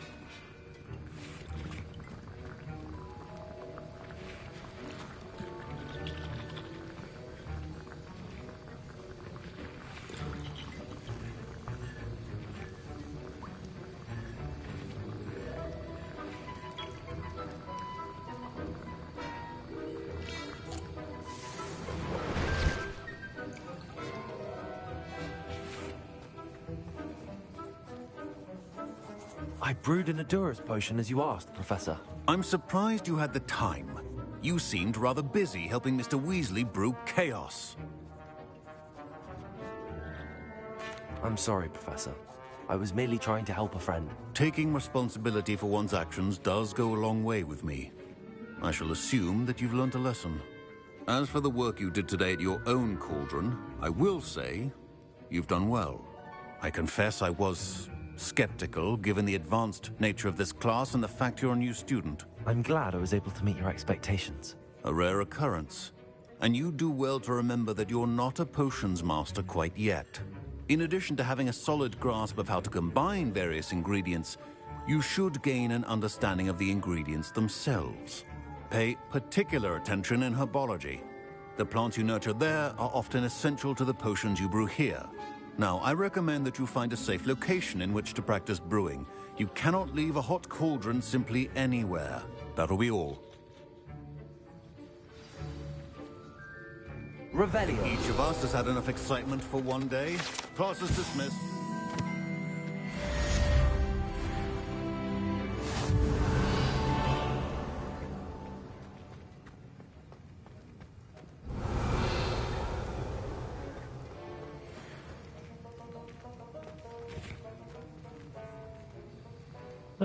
I brewed an Adura's potion as you asked, Professor. I'm surprised you had the time. You seemed rather busy helping Mr. Weasley brew chaos. I'm sorry, Professor. I was merely trying to help a friend. Taking responsibility for one's actions does go a long way with me. I shall assume that you've learnt a lesson. As for the work you did today at your own cauldron, I will say you've done well. I confess I was skeptical, given the advanced nature of this class and the fact you're a new student. I'm glad I was able to meet your expectations. A rare occurrence. And you do well to remember that you're not a potions master quite yet. In addition to having a solid grasp of how to combine various ingredients, you should gain an understanding of the ingredients themselves. Pay particular attention in herbology. The plants you nurture there are often essential to the potions you brew here. Now, I recommend that you find a safe location in which to practice brewing. You cannot leave a hot cauldron simply anywhere. That'll be all. Revelio. Each of us has had enough excitement for one day. Class is dismissed.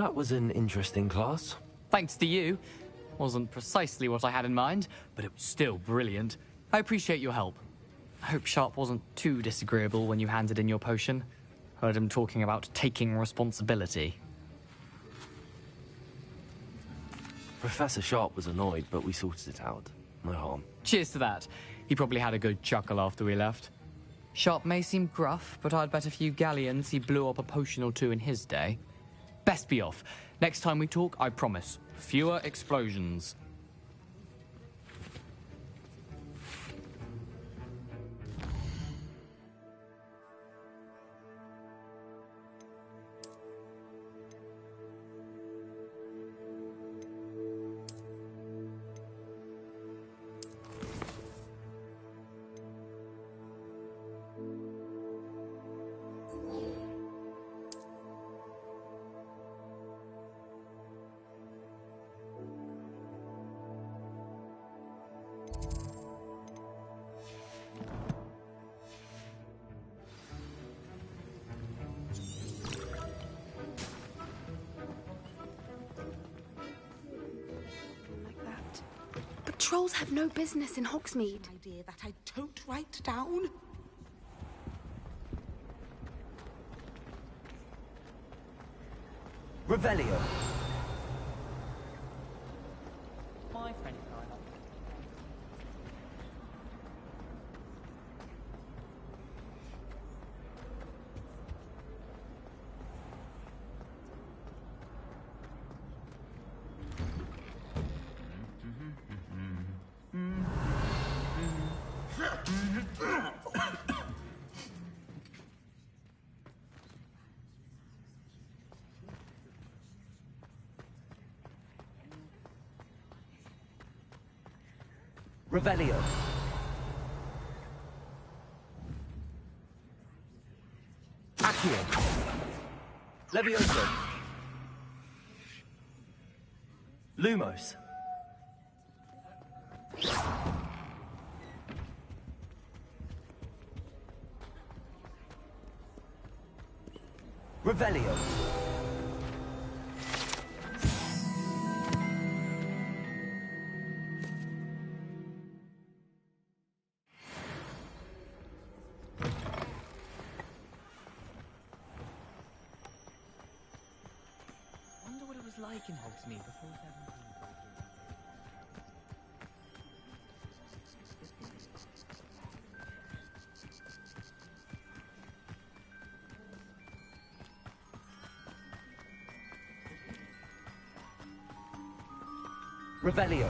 That was an interesting class. Thanks to you. Wasn't precisely what I had in mind, but it was still brilliant. I appreciate your help. I hope Sharp wasn't too disagreeable when you handed in your potion. Heard him talking about taking responsibility. Professor Sharp was annoyed, but we sorted it out. No harm. Cheers to that. He probably had a good chuckle after we left. Sharp may seem gruff, but I'd bet a few galleons he blew up a potion or two in his day. Best be off. Next time we talk, I promise, fewer explosions. Trolls have no business in Hogsmeade. Idea that I don't write down. Revelio. My friend Revelio. Accio. Levioso. Lumos. Revelio. Wonder what it was like in Hogsmeade before 17. Revelio.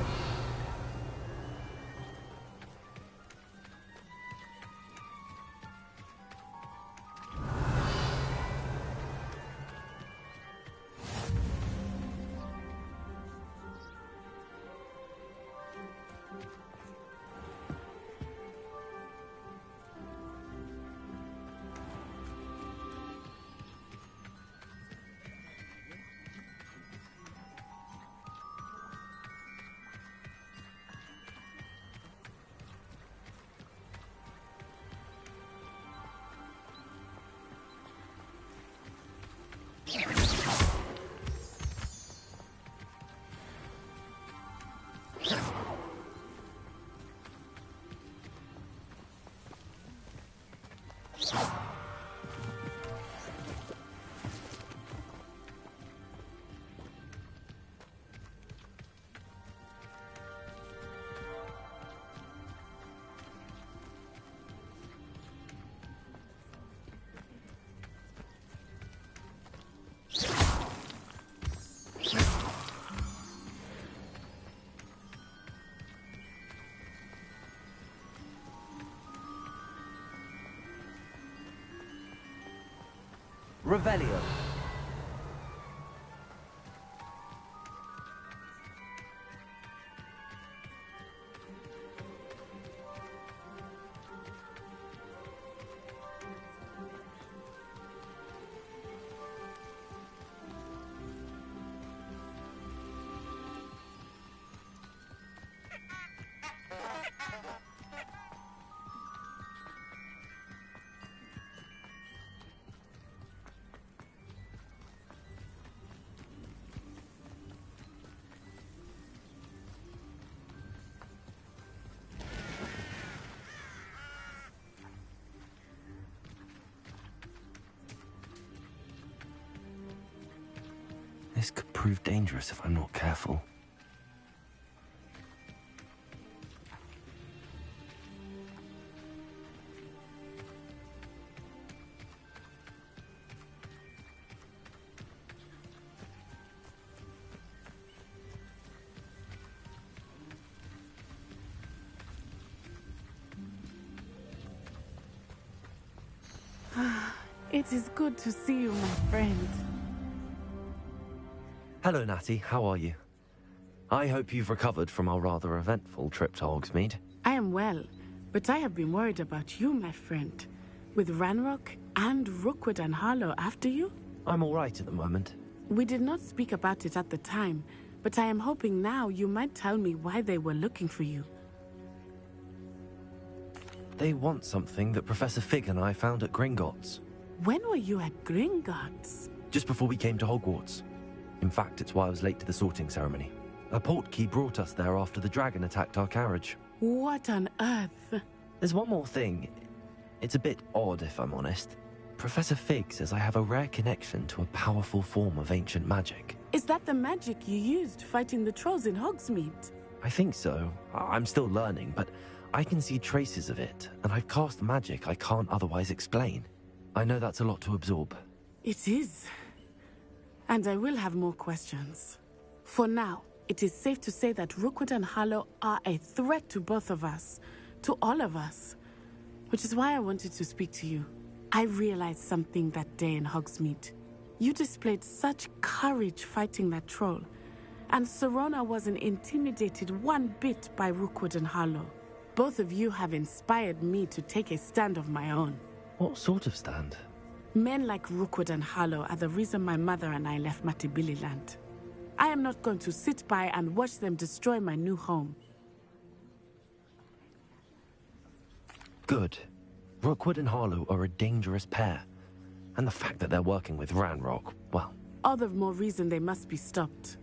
Revelio. This could prove dangerous if I'm not careful. It is good to see you, my friend. Hello, Natty. How are you? I hope you've recovered from our rather eventful trip to Hogsmeade. I am well, but I have been worried about you, my friend. With Ranrock and Rookwood and Harlow after you? I'm all right at the moment. We did not speak about it at the time, but I am hoping now you might tell me why they were looking for you. They want something that Professor Fig and I found at Gringotts. When were you at Gringotts? Just before we came to Hogwarts. In fact, it's why I was late to the sorting ceremony. A portkey brought us there after the dragon attacked our carriage. What on earth? There's one more thing. It's a bit odd, if I'm honest. Professor Fig says I have a rare connection to a powerful form of ancient magic. Is that the magic you used fighting the trolls in Hogsmeade? I think so. I'm still learning, but I can see traces of it, and I've cast magic I can't otherwise explain. I know that's a lot to absorb. It is. And I will have more questions. For now, it is safe to say that Rookwood and Harlow are a threat to both of us, to all of us. Which is why I wanted to speak to you. I realized something that day in Hogsmeade. You displayed such courage fighting that troll, and Serona wasn't intimidated one bit by Rookwood and Harlow. Both of you have inspired me to take a stand of my own. What sort of stand? Men like Rookwood and Harlow are the reason my mother and I left Matibili land. I am not going to sit by and watch them destroy my new home. Good. Rookwood and Harlow are a dangerous pair. And the fact that they're working with Ranrock, well... All the more reason they must be stopped.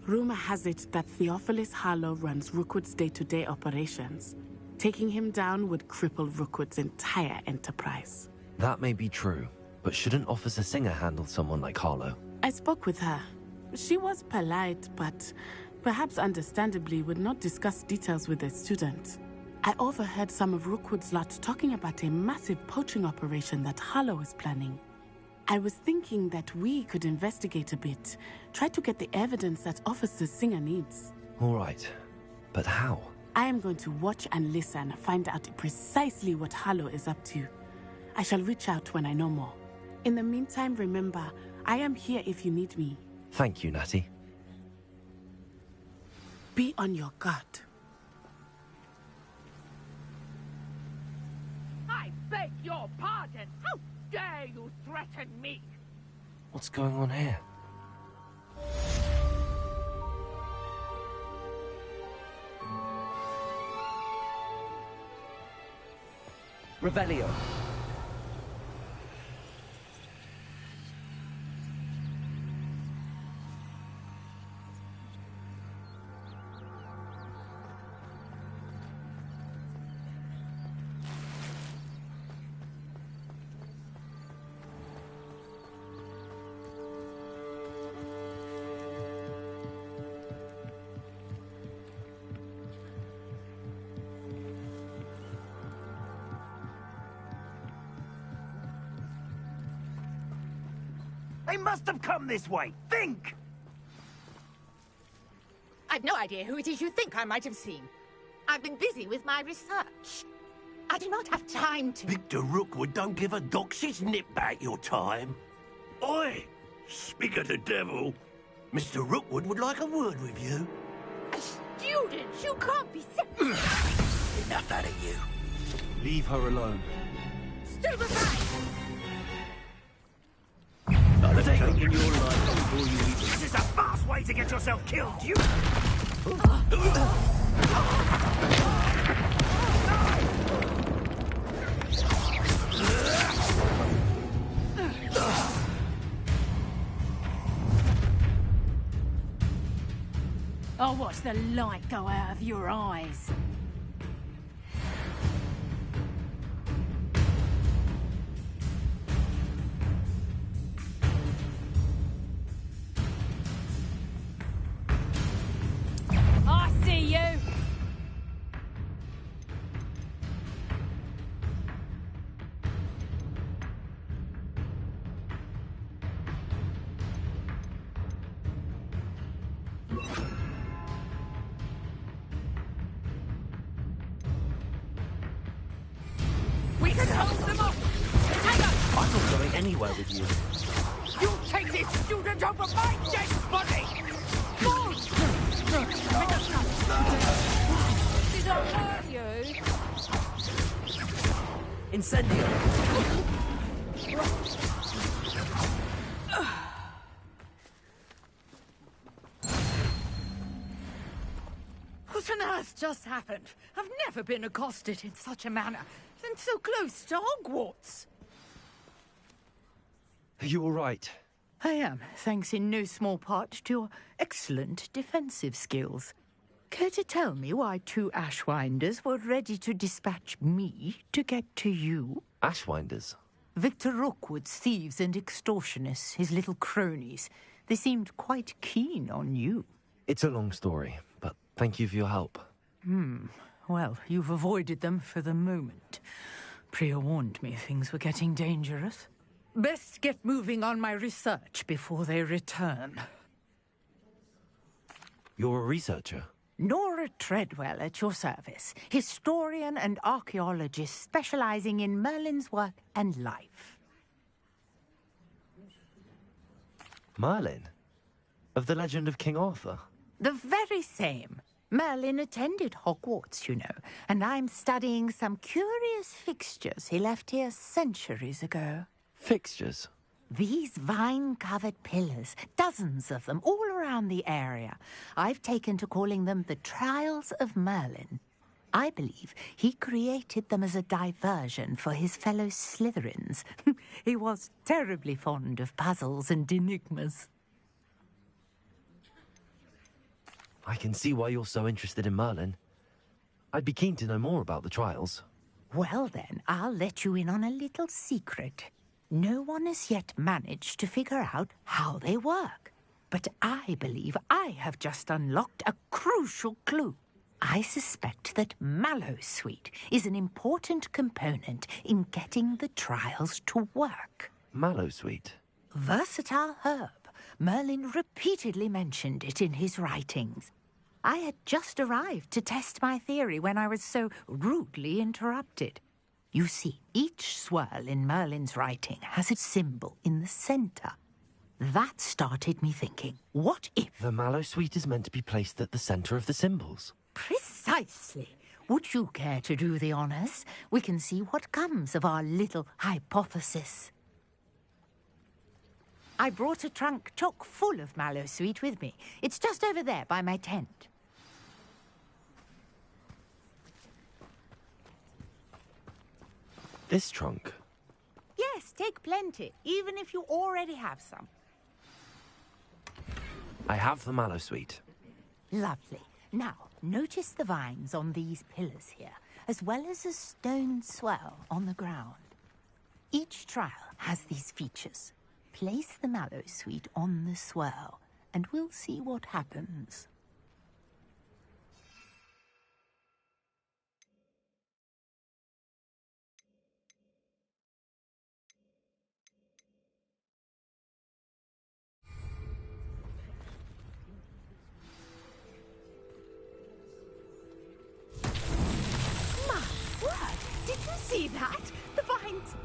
Rumor has it that Theophilus Harlow runs Rookwood's day-to-day operations. Taking him down would cripple Rookwood's entire enterprise. That may be true. But shouldn't Officer Singer handle someone like Harlow? I spoke with her. She was polite, but perhaps understandably would not discuss details with a student. I overheard some of Rookwood's lot talking about a massive poaching operation that Harlow is planning. I was thinking that we could investigate a bit, try to get the evidence that Officer Singer needs. All right. But how? I am going to watch and listen, find out precisely what Harlow is up to. I shall reach out when I know more. In the meantime, remember, I am here if you need me. Thank you, Natty. Be on your guard. I beg your pardon. How dare you threaten me? What's going on here? Revelio. They must have come this way. Think! I've no idea who it is you think I might have seen. I've been busy with my research. I do not have time to... Victor Rookwood don't give a doxy's nip back your time. Oi! Speak of the devil. Mr. Rookwood would like a word with you. A student? You can't be... Enough out of you. Leave her alone. Stupefy! I'm taking your life before you even... This is a fast way to get yourself killed, you... I'll watch the light go out of your eyes. I see you! We can hold them off! Take us! I'm not going anywhere with you. You take this student over my dead body! Move! Did I hurt you? Incendio! What on earth just happened? I've never been accosted in such a manner, and so close to Hogwarts. Are you all right? I am, thanks in no small part to your excellent defensive skills. Care to tell me why two Ashwinders were ready to dispatch me to get to you? Ashwinders? Victor Rookwood's thieves and extortionists, his little cronies. They seemed quite keen on you. It's a long story, but thank you for your help. Well, you've avoided them for the moment. Priya warned me things were getting dangerous. Best get moving on my research before they return. You're a researcher? Nora Treadwell at your service, historian and archaeologist specializing in Merlin's work and life. Merlin? Of the legend of King Arthur? The very same. Merlin attended Hogwarts, you know, and I'm studying some curious fixtures he left here centuries ago. Fixtures? These vine-covered pillars, dozens of them, all around the area. I've taken to calling them the Trials of Merlin. I believe he created them as a diversion for his fellow Slytherins. He was terribly fond of puzzles and enigmas. I can see why you're so interested in Merlin. I'd be keen to know more about the trials. Well then, I'll let you in on a little secret. No one has yet managed to figure out how they work. But I believe I have just unlocked a crucial clue. I suspect that Mallowsweet is an important component in getting the trials to work. Mallowsweet? Versatile herb. Merlin repeatedly mentioned it in his writings. I had just arrived to test my theory when I was so rudely interrupted. You see, each swirl in Merlin's writing has its symbol in the center. That started me thinking, what if... The Mallowsweet is meant to be placed at the center of the symbols. Precisely. Would you care to do the honors? We can see what comes of our little hypothesis. I brought a trunk chock full of Mallowsweet with me. It's just over there by my tent. This trunk? Yes, take plenty, even if you already have some. I have the Mallowsweet. Lovely. Now, notice the vines on these pillars here, as well as a stone swell on the ground. Each trial has these features. Place the Mallowsweet on the swell, and we'll see what happens.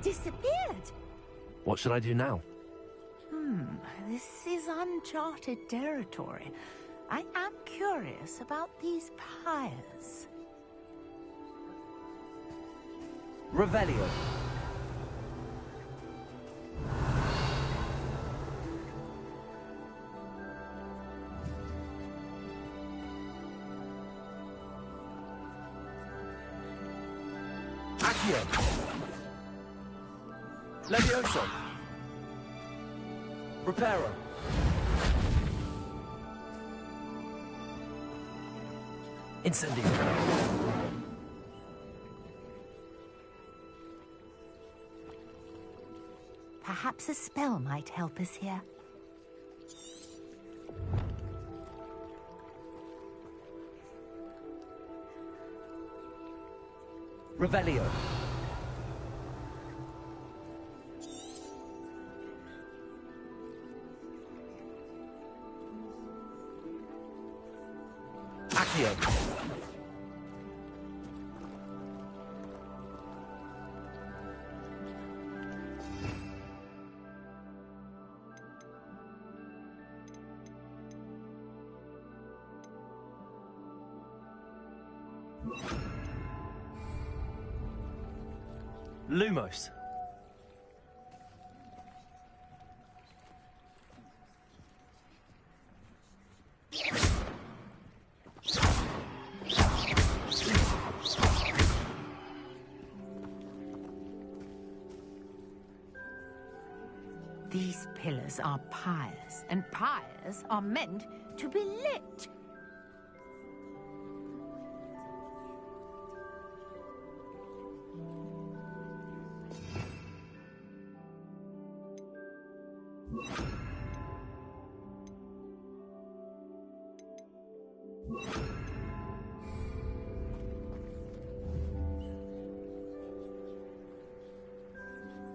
disappeared. What should I do now? This is uncharted territory. I am curious about these pyres. Revelio. Accio. Levioso. Reparo. Incendio. Perhaps a spell might help us here. Revelio. Accio. Lumos. These pillars are pyres, and pyres are meant to be lit.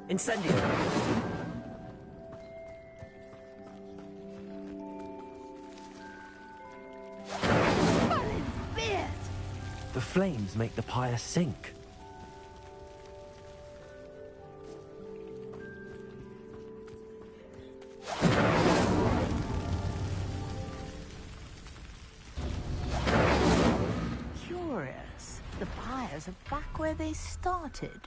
Incendio. The flames make the pyre sink. Curious. The pyres are back where they started.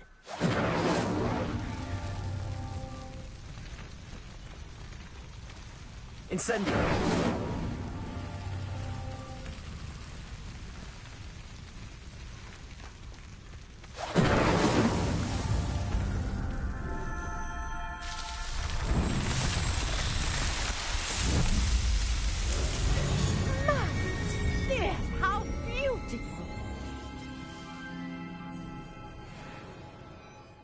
Incendio. Yes, how beautiful!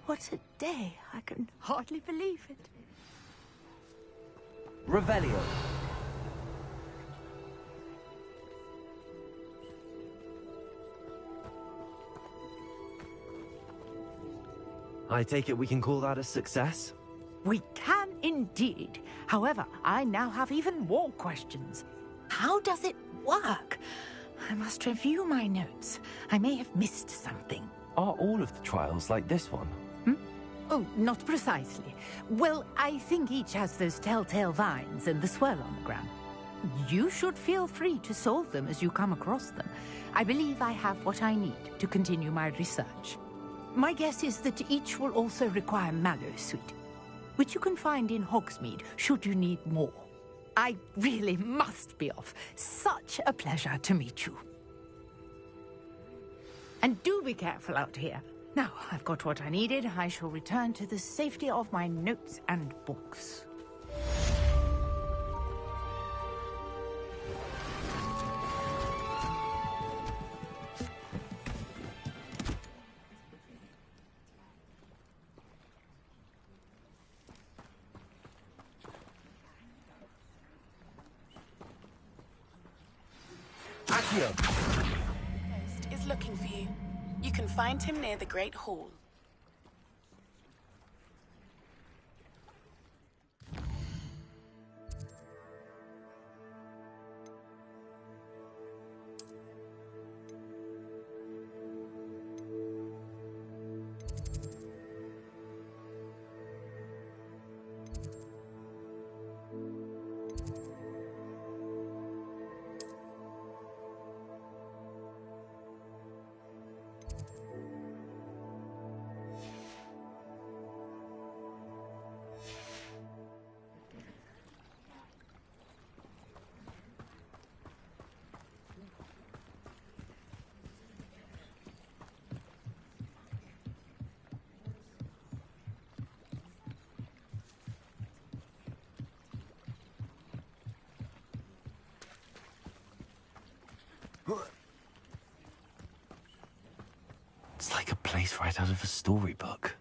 What a day. I can hardly believe it. Revelio. I take it we can call that a success? We can indeed. However, I now have even more questions. How does it work? I must review my notes. I may have missed something. Are all of the trials like this one? Oh, not precisely. Well, I think each has those telltale vines and the swirl on the ground. You should feel free to solve them as you come across them. I believe I have what I need to continue my research. My guess is that each will also require mallow sweet, which you can find in Hogsmeade should you need more. I really must be off. Such a pleasure to meet you. And do be careful out here. Now, I've got what I needed. I shall return to the safety of my notes and books. Accio. Ghost is looking for you. You can find him near the Great Hall. It's like a place right out of a storybook.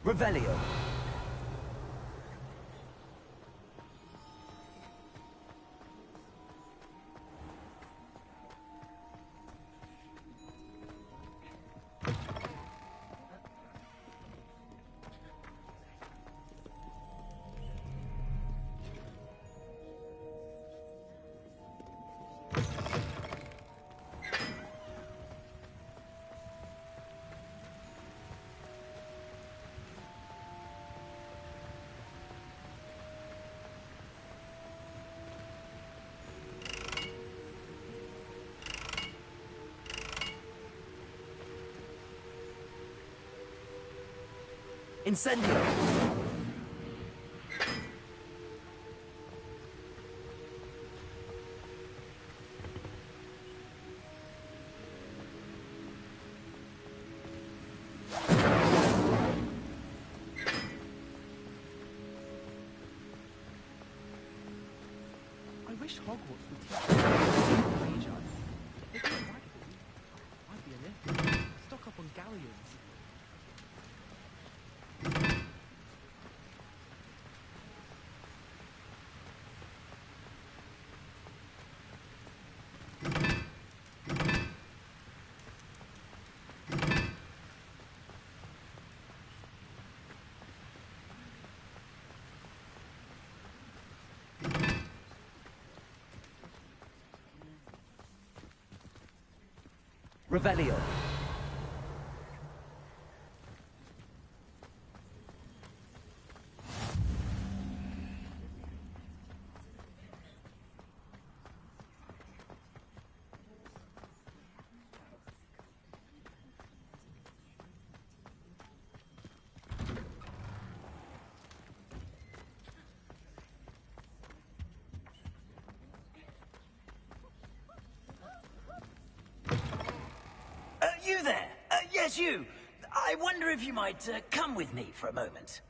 Revelio. Incendio! I wish Hogwarts would teach me rage art. If they did it right, I'd be a lift. Stock up on galleons. Revelio. You there? Yes, you. I wonder if you might come with me for a moment.